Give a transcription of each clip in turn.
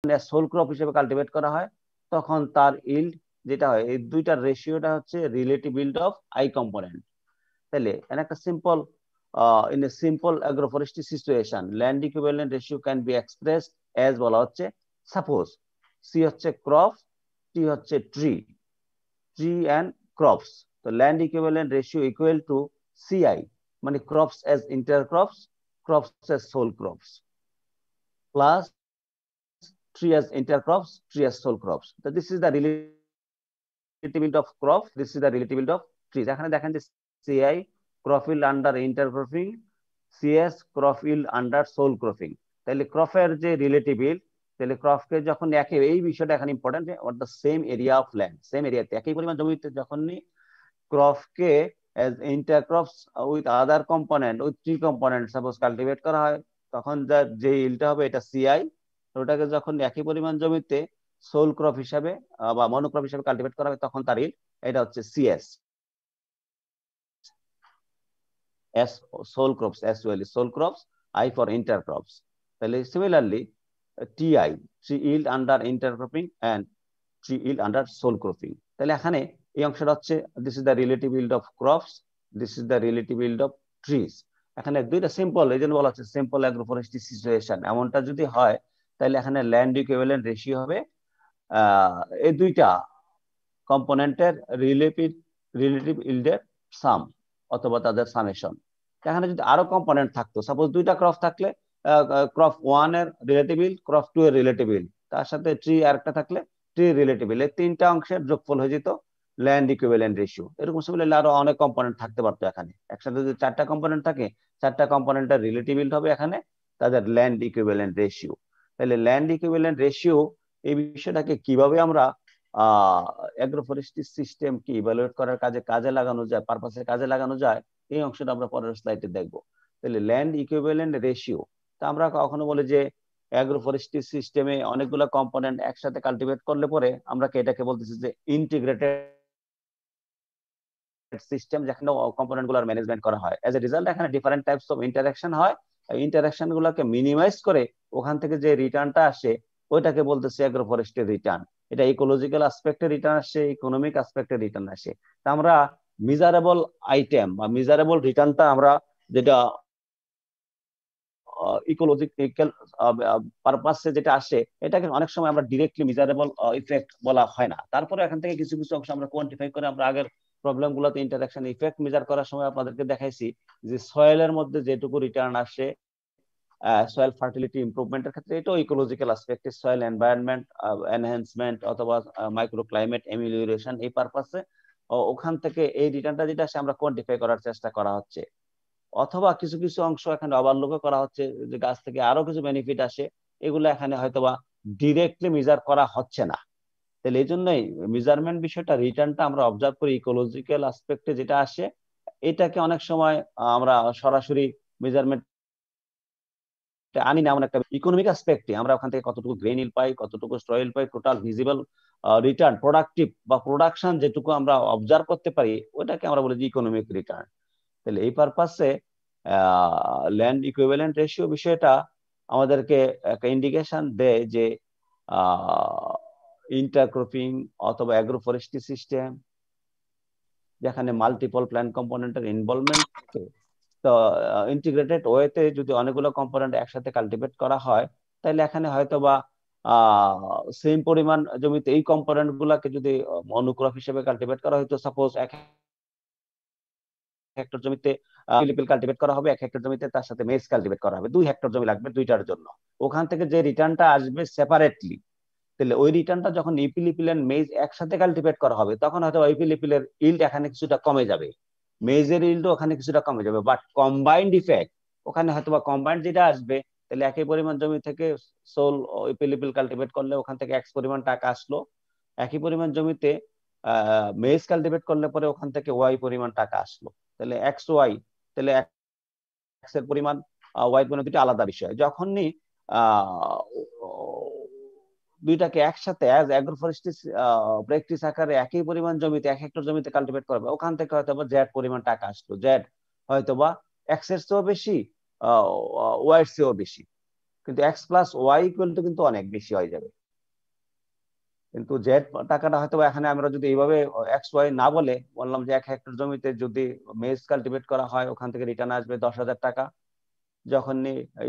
Soul crop হিসেবে cultivate করা হয়, তখন তার ইল্ড যেটা হয়, এই দুইটার রেশিওটা হচ্ছে relative yield of I component. তাহলে একটা simple in a simple agroforestry situation land equivalent ratio can be expressed as বলা হচ্ছে, সাপোজ সি হচ্ছে ক্রপ, টি হচ্ছে ট্রি, ট্রি অ্যান্ড ক্রপস। তো land equivalent ratio equal to CI, মানে crops as intercrops, crops as sole crops, plus tree as intercrops, tree as sole crops. So this is the relative yield of crop, this is the relative yield of trees. এখানে দেখেন যে CI crop yield under intercropping, CS crop yield under sole cropping। তাহলে ক্রপের যে relative yield, তাহলে ক্রপকে যখন একই, এই বিষয়টা এখানে ইম্পর্টেন্ট, যে or the same area of land, same এরিয়াতে একই পরিমাণ জমিতে যখনই ক্রপকে as intercrops with other component, with three component suppose cultivate করা হয়, তখন যে ইলটা হবে এটা সিআই। ওটাকে যখন একই পরিমাণ জমিতে সোল ক্রপ হিসাবে বা মনোক্রপ হিসাবে কাল্টিভেট করা হবে, তখন তার ইল্ড এটা হচ্ছে CS, S sole crops, as well sole crops, I for intercrops. তাহলে similarly TI, tree yield under intercropping and tree yield under sole cropping. তাহলে এখানে এই অংশটা হচ্ছে this is the relative yield of crops, this is the relative yield of trees. এখানে দুইটা simple, এই জন্য বলা হচ্ছে সিম্পল অ্যাগ্রোফরেস্ট্রি সিচুয়েশন। এমনটা যদি হয় তাহলে এখানে ল্যান্ড ইকুইভ্যালেন্ট রেশিও হবে এই দুইটা কম্পোনেন্টের রিলেটিভ রিলেটিভ ইল্ডের সাম অথবা তাদের সামেশন। এখানে যদি আরো কম্পোনেন্ট থাকতো, সাপোজ দুইটা ক্রপ থাকলে ক্রপ ওয়ান এর রিলেটিভ ইল্ড, ক্রপ টু এর রিলেটিভ ইল্ড, তার সাথে ট্রি আরেকটা থাকলে ট্রি রিলেটিভ ইল্ড, এই তিনটা অংশের যোগফল হয়ে যেত ল্যান্ড ইকুইভ্যালেন্ট রেশিও। এরকম সিমিলারলি আরো অনেক কম্পোনেন্ট থাকতে পারতো এখানে। একসাথে যদি চারটা কম্পোনেন্ট থাকে, চারটা কম্পোনেন্টের রিলেটিভ ইল্ড হবে এখানে তাদের ল্যান্ড ইকুইভ্যালেন্ট রেশিও। তাহলে ল্যান্ড ইকুইভ্যালেন্ট রেশিও এই বিষয়টাকে কিভাবে আমরা অ্যাগ্রোফরেস্ট্রি সিস্টেম কি ইভালুয়েট করার কাজে লাগানো যায়, পারপাসে কাজে লাগানো যায়, এই অংশটা আমরা পরের স্লাইডে দেখবো। তাহলে ল্যান্ড ইকুইভ্যালেন্ট রেশিও, তা আমরা কখনো বলি যে অ্যাগ্রোফরেস্ট্রি সিস্টেমে অনেকগুলো কম্পোনেন্ট একসাথে কাল্টিভেট করলে পরে আমরা এটাকে বলতেছি যে ইন্টিগ্রেটেড সিস্টেম, যেখানে কম্পোনেন্ট গুলোর ম্যানেজমেন্ট করা হয়। এজ এ রেজাল্ট এখানে ডিফারেন্ট টাইপস অফ ইন্টারাকশন হয়, ইন্টারাকশন গুলোকে মিনিমাইজ করে ওখান থেকে যে রিটার্নটা আসে ওইটাকে বলতেছে অ্যাগ্রোফরেস্ট্রি রিটার্ন। এটা ইকোলজিক্যাল আসপেক্টে রিটার্ন আসে, ইকোনমিক আসপেক্টে রিটার্ন আসে। তা আমরা মিজারেবল আইটেম বা মিজারেবল রিটার্নটা আমরা যেটা ইকোলজিক্যাল পারপাসে যেটা আসে, এটাকে অনেক সময় আমরা ডিরেক্টলি মিজারেবল ইফেক্ট বলা হয় না। তারপরে এখান থেকে কিছু কিছু অংশ আমরা কোয়ান্টিফাই করে, আমরা আগের প্রবলেম গুলোতে ইন্টারাকশন ইফেক্ট মেজার করার সময় আপনাদেরকে দেখাইছি যে সয়েলের মধ্যে যেটুকু রিটার্ন আসে সয়েল ফার্টিলিটি ইমপ্রুভমেন্টের ক্ষেত্রে, এটাও ইকোলজিক্যাল আসপেক্টে সয়েল এনভায়রনমেন্ট এনহ্যান্সমেন্ট অথবা মাইক্রো ক্লাইমেট এমিলিওরেশন, এই পারপাসে ওখান থেকে এই রিটার্নটা যেটা আসে আমরা কোয়ান্টিফাই করার চেষ্টা করা হচ্ছে। অথবা কিছু কিছু অংশ এখানে ওভারলুকও করা হচ্ছে, যে গাছ থেকে আরো কিছু বেনিফিট আসে, এগুলো এখানে হয়তোবা ডিরেক্টলি মেজার করা হচ্ছে না। তাহলে এই জন্যই মেজারমেন্ট বিষয়টা, রিটার্নটা আমরা অবজার্ভ করি ইকোলজিক্যাল আসপেক্টে যেটা আসে, এটাকে অনেক সময় আমরা সরাসরি মেজারমেন্ট আনি না। এমন একটা ইকোনমিক আসপেক্টে আমরা ওখান থেকে কতটুকু গ্রেন ইল পাই, কতটুকু স্ট্রয়েল পাই, টোটাল ভিজিবল রিটার্ন, প্রোডাক্টিভ বা প্রোডাকশন যেটুকু আমরা অবজার্ভ করতে পারি, ওটাকে আমরা বলি যে ইকোনমিক রিটার্ন। তাহলে এই পারপাসে ল্যান্ড ইকুইভ্যালেন্ট রেশিও বিষয়টা আমাদেরকে একটা ইন্ডিকেশন দেয় যে ইন্টারক্রপিং অথবা অ্যাগ্রোফরেস্ট্রি সিস্টেম, যেখানে মাল্টিপল প্ল্যান্ট কম্পোনেন্টের ইনভলভমেন্ট থাকে, তো ইন্টিগ্রেটেড ওয়েতে যদি অনেকগুলো কম্পোনেন্ট একসাথে কাল্টিভেট করা হয়, তাহলে এখানে হয়তো বা সেম পরিমাণ জমিতে এই কম্পোনেন্ট গুলাকে যদি অনুক্রপ হিসেবে কাল্টিভেট করা হয়তো, সাপোজ 1 হেক্টর জমিতে পিলিপিল কাল্টিভেট করা হবে, 1 হেক্টর জমিতে তার সাথে মেজ কাল্টিভেট করা হবে, 2 হেক্টর জমি লাগবে দুইটার জন্য। ওখান থেকে যে রিটার্নটা আসবে সেপারেটলি, তাহলে ওই রিটার্নটা যখন ইপিলিপিল এন্ড মেজ একসাথে কাল্টিভেট করা হবে, তখন হয়তো ইপিলিপিলের ইল্ড এখানে কিছুটা কমে যাবে, মেজের ইল্ডও ওখানে কিছুটা কমে যাবে, বাট কম্বাইন্ড ইফেক্ট ওখানে হয়তো বা কম্বাইন্ড যেটা আসবে, তাহলে একই পরিমাণ জমি থেকে সোল ইপিলিপিল কাল্টিভেট করলে ওখান থেকে এক্স পরিমাণ টাকা আসলো, একই পরিমাণ জমিতে মেজ কাল্টিভেট করলে পরে ওখান থেকে ওয়াই পরিমাণ টাকা আসলো, তাহলে এক্স ওয়াই, তাহলে এক্স এর পরিমাণ ওয়াই পরিমাণ দুটো আলাদা বিষয়। যখনই দুইটাকে একসাথে অ্যাজ অ্যাগ্রোফরেস্ট্রি প্র্যাকটিস আকারে একই পরিমাণ জমিতে 1 হেক্টর জমিতে কাল্টিভেট করবে, ওখান থেকে হয়তো বা জেড পরিমাণ টাকা আসলো, জেড হয়তো বা এক্স এর চেয়েও বেশি, ওয়াই এর চেয়েও বেশি। কিন্তু x plus y equal to কিন্তু অনেক বেশি হয়ে যাবে। কিন্তু জেড টাকাটা হয়তো এখানে আমরা যদি এইভাবে এক্স ওয়াই না বলে বললাম যে 1 হেক্টর জমিতে যদি মেজ কাল্টিভেট করা হয় ওখান থেকে রিটার্ন আসবে 10,000 টাকা, যখন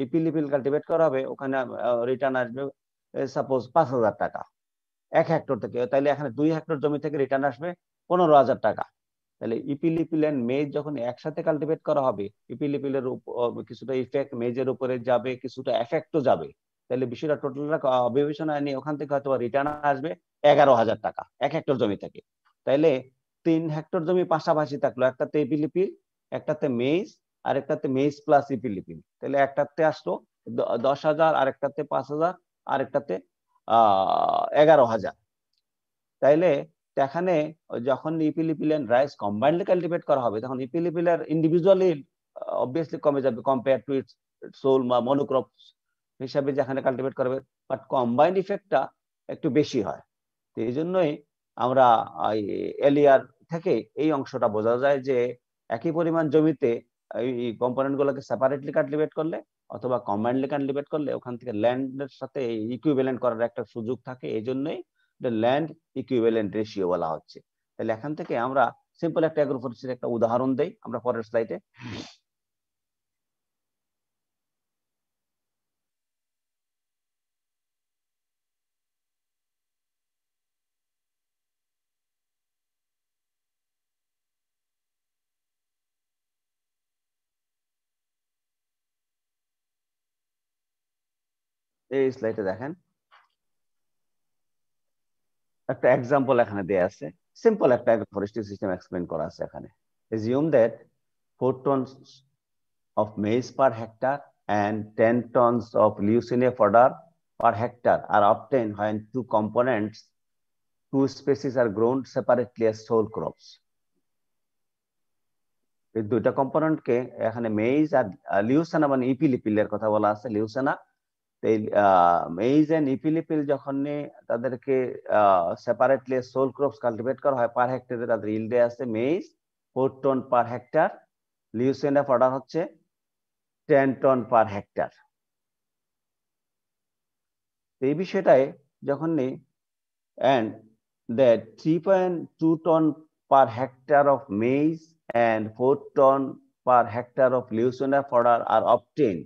ইপিলিপিল কাল্টিভেট করা হবে ওখানে রিটার্ন আসবে সাপোজ 5,000 টাকা 1 হেক্টর থেকে। তাহলে এখানে 2 হেক্টর জমি থেকে রিটার্ন আসবে 15,000 টাকা। তাহলে ইপিলিপিল এন্ড মেজ যখন একসাথে কাল্টিভেট করা হবে, ইপিলিপিলের কিছুটা ইফেক্ট মেজের উপরে যাবে, কিছুটা এফেক্টও যাবে। তাহলে বিষয়টা টোটালটা বিবেচনায় নিয়ে ওখান থেকে হয়তো রিটার্ন আসবে 11,000 টাকা 1 হেক্টর জমি থেকে। তাইলে 3 হেক্টর জমি পাশাপাশি থাকলো, একটাতে ইপিলিপিল, একটাতে মেজ, আর একটাতে মেজ প্লাস ইপিলিপিল। তাহলে একটাতে আসলো 10,000, আরেকটাতে 5,000, আরেকটাতে 11,000। তাইলে এখানে যখন ইপিলিপিল এন্ড রাইস কম্বাইন্ডলি কাল্টিভেট করা হবে তখন ইপিলিপিলের ইন্ডিভিজুয়ালি অবভিয়াসলি কমে যাবে কম্পেয়ার টু ইটস সোল বা মনোক্রপ হিসাবে যেখানে কাল্টিভেট করবে, বাট কম্বাইন্ড ইফেক্টটা একটু বেশি হয়। তো এই জন্যই আমরা এলিয়ার থেকে এই অংশটা বোঝা যায় যে একই পরিমাণ জমিতে এই কম্পোনেন্ট গুলোকে সেপারেটলি কাল্টিভেট করলে অথবা কম্বাইন্ডলি কাল্টিভেট করলে ওখান থেকে ল্যান্ডের সাথে ইকুইভ্যালেন্ট করার একটা সুযোগ থাকে। এই জন্যই ল্যান্ড ইকুইভ্যালেন্ট রেশিও বলা হচ্ছে। তাহলে এখান থেকে আমরা সিম্পল একটা এগ্রো ফরেস্ট্রির একটা উদাহরণ দেই আমরা পরের স্লাইডে। এই স্লাইডে দেখেন একটা এক্সাম্পল এখানে দেয়া আছে, সিম্পল একটা ফরেস্ট্রি সিস্টেম এক্সপ্লেইন করা আছে এখানে। assume that 4 tons of maize per hectare and 10 tons of leucaena fodder per hectare are obtained when two species are grown separately as sole crops. এই দুইটা কম্পোনেন্টকে এখানে মেইজ আর লিউসেনা মানে ইপিলিপিলের কথা বলা আছে, লিউসেনা। মেইজ এন্ড ইপিলিপিল যখন তাদেরকে সেপারেটলি সোল ক্রপস কাল্টিভেট করা হয় পার হেক্টরে তাদের ইল্ডে আছে maize 4 ton per hectare, leucaena fodder হচ্ছে 10 টন পার হেক্টর। এই বিষয়টাই যখন and that 3.2 ton per hectare of maize and 4 ton per hectare of leucaena fodder are obtained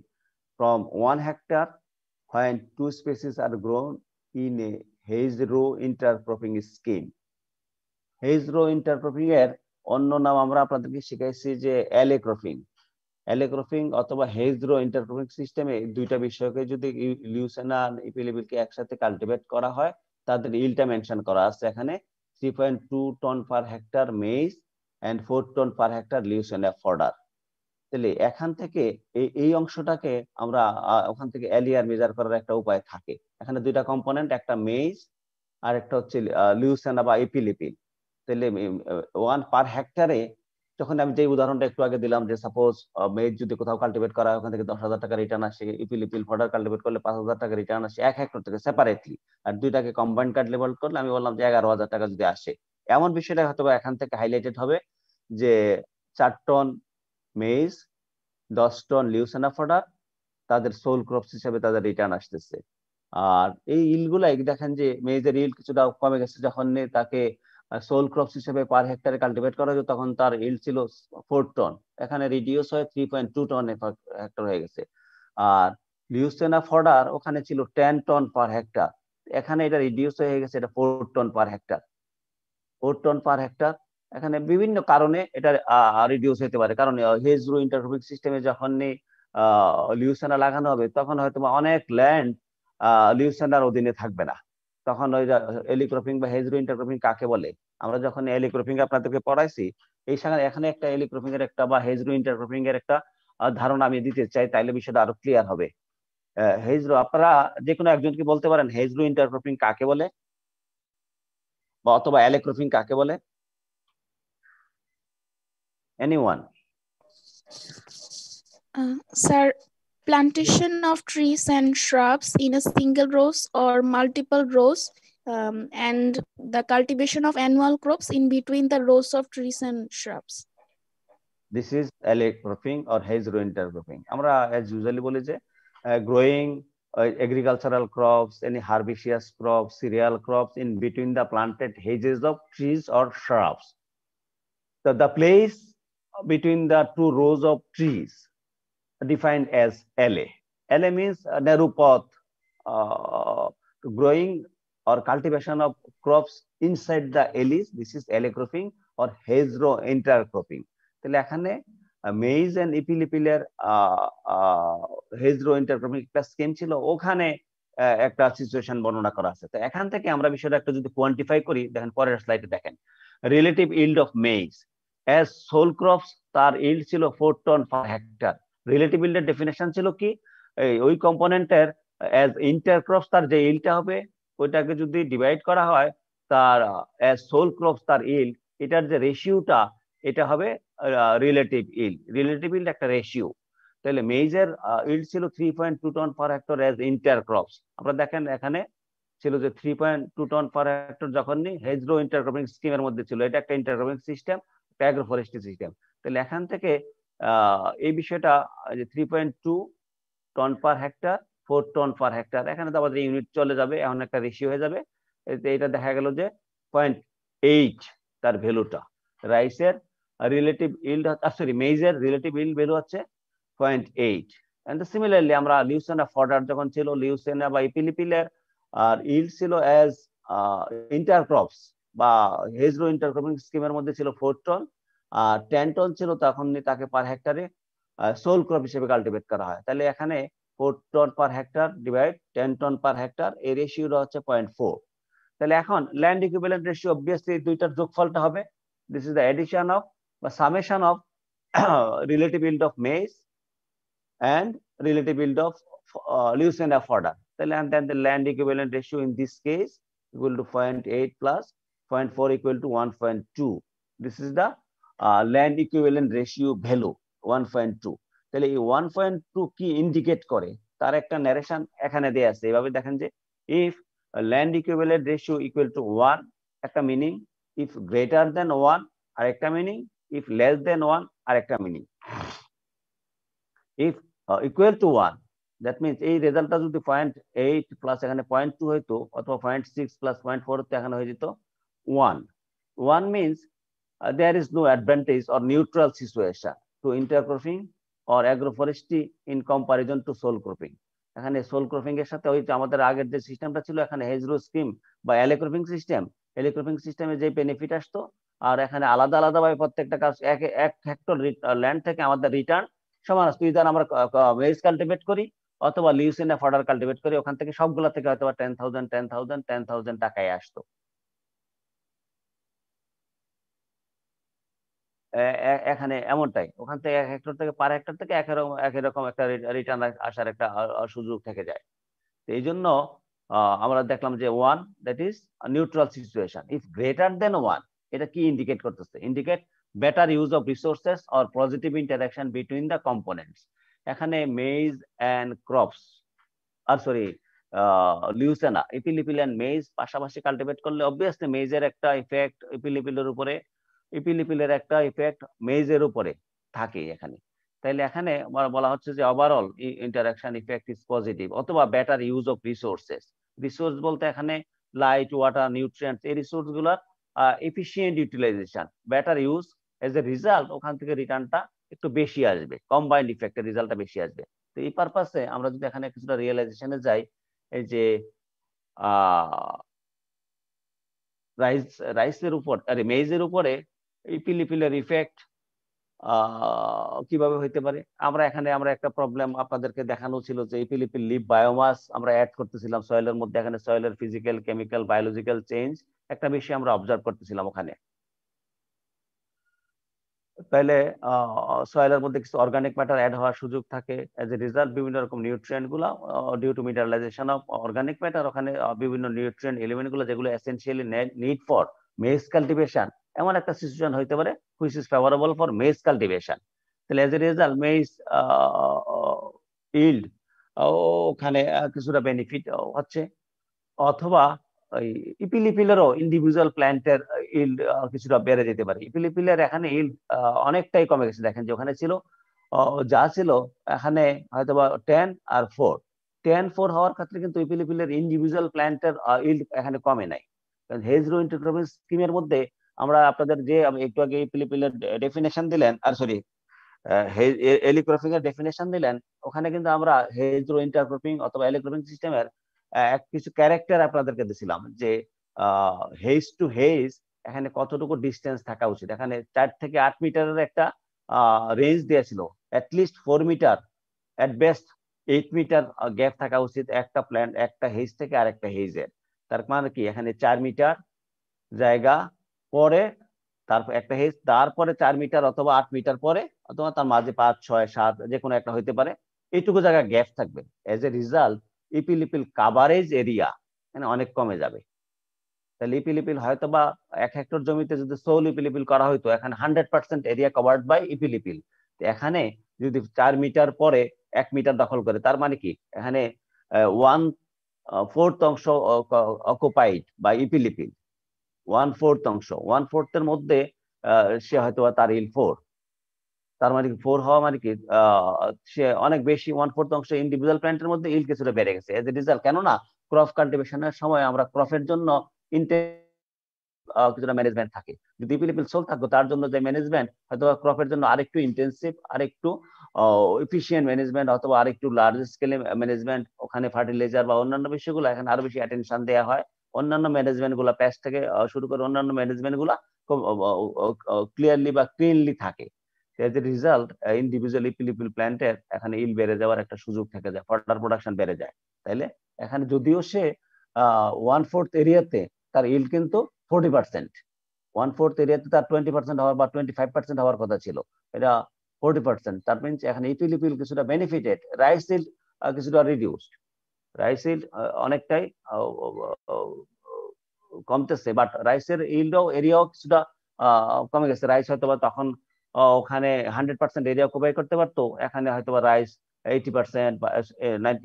from 1 hectare when two species are grown in a haze row intercropping scheme. Haze row intercropping এর অন্য নাম আমরা আপনাদেরকে শিখাইছি যে allay cropping. Allay cropping অথবা hedge rho intercropping সিস্টেমে দুইটা বিষয়কে যদি লিউসেনা আর ইপিলিপিলকে একসাথে কাল্টিভেট করা হয় তাদের ইলটা মেনশন করা আছে এখানে 3.2 ton per hectare maize and 4 ton per hectare leucaena fodder. তাহলে এখান থেকে এই অংশটাকে আমরা ওখান থেকে এলিয়ার মেজার করার একটা উপায় থাকে। এখানে দুইটা কম্পোনেন্ট, একটা মেইজ আর একটা হচ্ছে লিউসেনা বা ইপিলিপিল। তাহলে 1 পার হেক্টরে যখন আমি যে উদাহরণটা একটু আগে দিলাম যে সাপোজ মেজ যদি কোথাও কাল্টিভেট করা হয় ওখান থেকে 10,000 টাকা রিটার্ন আসে, ইপিলিপিল ফডার কাল্টিভেট করলে 5,000 টাকা রিটার্ন আসে 1 হেক্টর থেকে সেপারেটলি, আর দুইটাকে কম্বাইন্ড কাল্টিভেট করলে আমি বললাম যে 11,000 টাকা যদি আসে। এমন বিষয়টা হয়তো এখান থেকে হাইলাইটেড হবে যে 4 টন মেজ 10 টন লিউসেনা ফডার তাদের সোল ক্রপস হিসেবে তাদের রিটার্ন আসতেছে। আর এই ইলগুলাই দেখেন যে মেজের ইল কিছুটা কমে গেছে যখন তাকে সোল ক্রপস হিসেবে পার হেক্টরে কাল্টিভেট করা হতো তখন তার ইল্ড ছিল 4 টন, এখানে রিডিউস হয়ে 3.2 টন হেক্টর হয়ে গেছে। আর লিউসেনা ফডার ওখানে ছিল 10 টন পার হেক্টর, এখানে এটা রিডিউস হয়ে গেছে, এটা 4 ton per hectare. 4 ton per hectare এখানে বিভিন্ন কারণে এটা রিডিউস হতে পারে, কারণ হেজ রো ইন্টারক্রপিং সিস্টেমে যখন লিউসেনা লাগানো হবে তখন হয়তো অনেক ল্যান্ড লিউসেনার অধীনে থাকবে না। তখন ওই এলিক্রপিং বা হেজ রো ইন্টারক্রপিং কাকে বলে আমরা যখন এলিক্রপিং আপনাদেরকে পড়াইছি এই এখানে একটা এলিক্রপিং এর একটা বা হেজ রো ইন্টারক্রপিং এর একটা ধারণা আমি দিতে চাই, তাইলে বিষয়টা আরো ক্লিয়ার হবে। হেজ রো আপনারা যে কোনো একজনকে বলতে পারেন হেজ রো ইন্টারক্রপিং কাকে বলে বা অথবা এলিক্রপিং কাকে বলে? Anyone? Sir, plantation of trees and shrubs in a single rows or multiple rows, and the cultivation of annual crops in between the rows of trees and shrubs. This is alley cropping or hedgerow intercropping. আমরা as usually বলি যে growing agricultural crops, any herbaceous crops, cereal crops in between the planted hedges of trees or shrubs. So the place between the two rows of trees defined as LA. LA means narrow path growing or cultivation of crops inside the alleys. This is alley cropping or hedgerow intercropping. তাহলে এখানে maize and ইপিলিপিলের hedgerow intercropping একটা scheme ছিল, ওখানে একটা situation বর্ণনা করা আছে। তো এখান থেকে আমরা বিষয়টা একটু যদি কোয়ান্টিফাই করি, দেখেন পরের স্লাইডে দেখেন relative yield of maize as sole crops, তার ইল্ড ছিল 4 টন পার হেক্টর। রিলেটিভ ইল্ডের ডেফিনেশন ছিল কি, ওই কম্পোনেন্টের অ্যাজ ইন্টারক্রপস তার যে ইল্ডটা হবে ওইটাকে যদি ডিভাইড করা হয় তার অ্যাজ সোল ক্রপস তার ইল্ড, এটার যে রেশিওটা এটা হবে রিলেটিভ ইল্ড। রিলেটিভ ইল্ড একটা রেশিও। তাহলে মেইজের ইল্ড ছিল 3.2 টন পার হেক্টর অ্যাজ ইন্টারক্রপস। আমরা দেখেন এখানে ছিল যে 3.2 টন পার হেক্টর যখনই হেজরো ইন্টারক্রপিং স্কিমের মধ্যে ছিল। এটা একটা ইন্টারক্রপিং সিস্টেম, একটা অ্যাগ্রো ফরেস্ট্রি সিস্টেম। তাহলে এখান থেকে এই বিষয়টা যে 3.2 ton per hectare, 4 ton per hectare, এখানে তো আমাদের ইউনিট চলে যাবে, এখন একটা রেশিও হয়ে যাবে। এটা দেখা গেল যে 0.8 তার ভ্যালুটা। রাইসের রিলেটিভ ইল্ড, সরি মেইজের রিলেটিভ ইল্ড ভ্যালু হচ্ছে 0.8। এন্ড সিমিলারলি আমরা লিউসেনা ফডার যখন ছিল, লিউসেনা বা ইপিলিপিলের আর ইল্ড ছিল অ্যাজ ইন্টারক্রপস বা হেজরো ইন্টারক্রপিং স্কিমের মধ্যে ছিল 4 টন, আর 10 টন ছিল, তখন তাকে পার হেক্টরে সোল ক্রপ হিসেবে কাল্টিভেট করা হয়। তাহলে এখানে 4 ton per hectare divide 10 ton per hectare, এই রেশিওটা হচ্ছে 0.4। তাহলে এখন ল্যান্ড ইকুইভ্যালেন্ট রেশিও অবভিয়াসলি দুইটার যোগফলটা হবে, this is the addition of বা summation of relative yield of maize and relative yield of Leucaena fodder. And then the land equivalent ratio in this case equal to 0.8 plus 0.4 equal to 1.2. This is the land equivalent ratio value 1.2. তাহলে এই 1.2 কি indicate করে তার একটা narration এখানে দেয়া আছে। এইভাবে দেখেন যে if land equivalent ratio equal to 1 একটা মিনিং, if greater than 1 আরেকটা মিনিং, if less than 1 আরেকটা meaning. if equal to 1 that means এই রেজাল্টটা যদি 0.8 প্লাস এখানে 0.2 হইতো অথবা 0.6 প্লাস 0.4 হতো, এখানে হয়ে যেত 1। 1 means there is no advantage or neutral situation to intercropping or agroforestry in comparison to sole cropping। এখানে সোল ক্রপিং এর সাথে ওই যে আমাদের আগের যে সিস্টেমটা ছিল, এখানে হেজরো স্কিম বা এলে ক্রপিং সিস্টেম, এলে ক্রপিং সিস্টেমে যে বেনিফিট আসতো, আর এখানে আলাদা আলাদা ভাবে প্রত্যেকটা কাজ এক হেক্টর ল্যান্ড থেকে আমাদের রিটার্ন সমান আসতো। ইদার আমরা মেইজ কাল্টিভেট করি অথবা লিউসিনা ফডার কাল্টিভেট করি, ওখান থেকে সবগুলা থেকে হয়তো 10,000 টাকায় আসতো। এখানে এমনটাই, ওখান থেকে 1 হেক্টর থেকে পার হেক্টর থেকে একই রকম একটা রিটার্ন আসার একটা সুযোগ থেকে যায়। এই জন্য আমরা দেখলাম যে 1 that is neutral situation. If greater than 1 এটা কি ইন্ডিকেট করতেছে? Indicate better use of resources or positive interaction between the components. এখানে মেইজ এন্ড ক্রপস আর সরি লিউসেনা, ইপিলিপিল এন্ড মেইজ পাশাপাশি কাল্টিভেট করলে অবভিয়াসলি মেইজের একটা ইফেক্ট ইপিলিপিলের উপরে, ইপিলিপিলের একটা ইফেক্ট মেইজের উপরে থাকে এখানে। তাইলে এখানে বলা হচ্ছে যে overall interaction effect is positive অথবা better use of resources. Resource বলতে এখানে লাইট, ওয়াটার, নিউট্রিয়েন্টস, এই রিসোর্স গুলার efficient utilization, better use, as a result ওখান থেকে রিটার্নটা একটু বেশি আসবে, কম্বাইন্ড ইফেক্টের রিজাল্টটা বেশি আসবে। তো এই পারপাসে আমরা যদি এখানে কিছুটা রিয়েলাইজেশনে যাই, এই যে রাইসের উপর মেইজের উপরে ইপিলিপিলের ইফেক্ট কিভাবে হইতে পারে। আমরা একটা প্রবলেম আপনাদেরকে দেখানো ছিল যে ইপিলিপিল লিভ বায়োমাস আমরা অ্যাড করতেছিলাম সয়েলের মধ্যে। এখানে সয়েলের ফিজিক্যাল, কেমিক্যাল, বায়োলজিক্যাল চেঞ্জ একটা বিষয় আমরা অবজার্ভ করতেছিলাম ওখানে। তাইলে সয়েলের মধ্যে কিছু অর্গানিক ম্যাটার অ্যাড হওয়ার সুযোগ থাকে। এজ এ রিজাল্ট বিভিন্ন রকম নিউট্রিয়েন্ট গুলা due to mineralization of organic matter, ওখানে বিভিন্ন নিউট্রিয়েন্ট এলিমেন্ট গুলো যেগুলো essentially need for maize cultivation, এমন একটা সিচুয়েশন হইতে পারে which is favourable for maize cultivation. তাহলে as a result maize yield ওখানে কিছুটা বেনিফিট হচ্ছে, অথবা ইপিলিপিলেরও ইন্ডিভিজুয়াল প্ল্যান্টের ইল্ড কিছুটা বেড়ে যেতে পারে। ইপিলিপিলের এখানে ইল্ড অনেকটাই কমে গেছে। দেখেন যে ওখানে ছিল যা ছিল এখানে হয়তোবা 10 আর 4, 10-4 হওয়ার ক্ষেত্রে কিন্তু ইপিলিপিলের ইন্ডিভিজুয়াল প্ল্যান্টের ইল্ড এখানে কমে নাই। কারণ হেজ রো ইন্টারক্রপিং স্কিমের মধ্যে আমরা আপনাদের যে একটু আগে ইপিলিপিলের ডেফিনেশন দিলেন, আর সরি এলিক্রপিং এর ডেফিনেশন দিলেন, ওখানে কিন্তু আমরা হেজ রো ইন্টারক্রপিং অথবা এলিক্রপিং সিস্টেমের কিছু ক্যারেক্টার আপনাদেরকে দিয়েছিলাম যে হেজ টু হেজ এখানে কতটুকু ডিস্টেন্স থাকা উচিত। এখানে 4 থেকে 8 মিটারের একটা রেঞ্জ দিয়েছিল, অ্যাটলিস্ট 4 মিটার, এট বেস্ট 8 মিটার গ্যাপ থাকা উচিত একটা প্ল্যান্ট একটা হেজ থেকে আরেকটা হেজের। তার মানে কি এখানে 4 মিটার জায়গা পরে তারপর একটা হেজ, তারপরে 4 মিটার অথবা 8 মিটার পরে, অথবা তার মাঝে 5, 6, 7 যে কোনো একটা হইতে পারে, এইটুকু জায়গা গ্যাপ থাকবে। এজ এ রিজাল্ট ইপিলিপিল কাভারেজ এরিয়া এখানে অনেক কমে যাবে। তাহলে ইপিলিপিল হয়তো বা 1 হেক্টর জমিতে যদি সোল ইপিলিপিল করা হইতো, এখানে 100% এরিয়া কভার্ড বাই ইপিলিপিল। এখানে যদি 4 মিটার পরে 1 মিটার দখল করে, তার মানে কি এখানে 1/4 অংশ অকুপাইড বাই ইপিলিপিল। 1/4 অংশ, 1/4 এর মধ্যে সে হয়তো তার ইল 4, তার মানে কি 4 হওয়া মানে কি সে অনেক বেশি 1/4 অংশ ইন্ডিভিজুয়াল প্ল্যান্টের মধ্যে ইল কিছুটা বেড়ে গেছে এজ এ রিজাল্ট। কেননা ক্রপ কাল্টিভেশনের সময় আমরা ক্রপের জন্য কিছুটা ম্যানেজমেন্ট থাকে। যদি ইপিলিপিল সোল থাকতো, তার জন্য যে ম্যানেজমেন্ট হয়তো ক্রপের জন্য আরেকটু ইন্টেন্সিভ, আরেকটু এফিশিয়েন্ট ম্যানেজমেন্ট, অথবা আরেকটু লার্জ স্কেলে ম্যানেজমেন্ট, ওখানে ফার্টিলাইজার বা অন্যান্য বিষয়গুলো এখানে আরো বেশি অ্যাটেনশন দেওয়া হয়। অন্যান্য ম্যানেজমেন্ট গুলা পেস্ট থেকে শুরু করে অন্যান্য ম্যানেজমেন্ট গুলা খুব ক্লিয়ারলি বা ক্লিনলি থাকে। এজ এ রিজাল্ট ইন্ডিভিজুয়াল ইপিলিপিল প্ল্যান্টের এখানে ইল বেড়ে যাওয়ার একটা সুযোগ থেকে যায়, ফার্দার প্রোডাকশন বেড়ে যায়। তাইলে এখানে যদিও সে 1/4 এরিয়াতে তার ইল কিন্তু 40%, 1/4 এরিয়াতে তার 20% হওয়ার বা 25% হওয়ার কথা ছিল, এটা 40%। তার মিনস এখানে ইপিলিপিল কিছুটা বেনিফিটেড, রাইস ইল্ড কিছুটা রিডিউসড। রাইস ইল্ড অনেকটাই কমতেছে, বাট রাইসের ইল্ডও এরিয়াও কিছুটা কমে গেছে। রাইস হয়তো বা তখন ওখানে 100% এরিয়া অকুপাই করতে পারতো, এখানে হয়তো বা রাইস 80% বা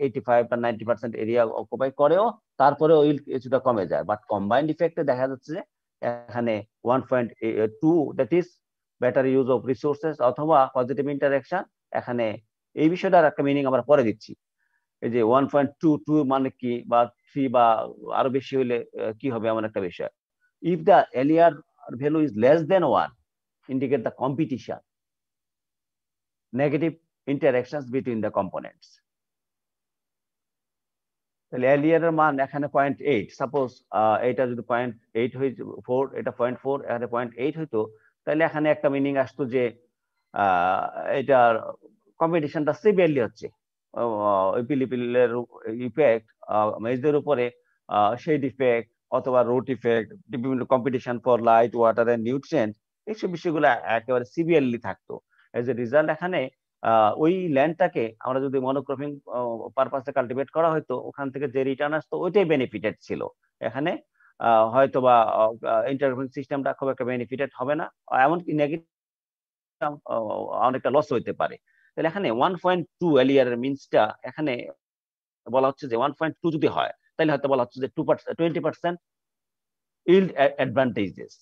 85 বা 90% এরিয়া অকুপাই করেও তারপরে ইল্ড কিছুটা কমে যায়। বাট কম্বাইন্ড ইফেক্টে দেখা যাচ্ছে যে এখানে 1.2 that is better use of resources অথবা পজিটিভ ইন্টারাকশন। এখানে এই বিষয়টার একটা মিনিং আমরা পরে দিচ্ছি। এই যে 1.22 মানে কি, বা 3 বা আরো বেশি হইলে কি হবে, এমন একটা বিষয়। If the LER value is less than 1 indicate the competition, negative interactions between the components. তাহলে এলিয়ার এর মান এখানে 0.8, সাপোজ এটা যদি 0.8 হয়ে 4, এটা 0.4, এখানে 0.8 হইতো, তাহলে এখানে একটা মিনিং আসতো যে এটার কম্পিটিশনটা সিভিয়ারলি হচ্ছে। ইপিলিপিলের ইফেক্ট মেজদের উপরে শেড ইফেক্ট অথবা রুট ইফেক্ট, বিভিন্ন competition for light, water and nutrient, এইসব বিষয়গুলো একেবারে সিভিয়ারলি থাকতো। এজ এ রিজাল্ট এখানে ওই ল্যান্ডটাকে আমরা যদি মনোক্রপিং পারপাসে কাল্টিভেট করা হয়তো, ওখান থেকে যে রিটার্ন আসতো ওইটাই বেনিফিটেড ছিল। এখানে হয়তো বা ইন্টারক্রপিং সিস্টেমটা খুব একটা বেনিফিটেড হবে না, এমনকি নেগেটিভ অনেকটা লস হইতে পারে। তাহলে এখানে 1.2 এলিয়ারের মিনসটা এখানে বলা হচ্ছে যে 1.2 যদি হয়, তাহলে হয়তো বলা হচ্ছে যে 20% ইল্ড অ্যাডভান্টেজেস।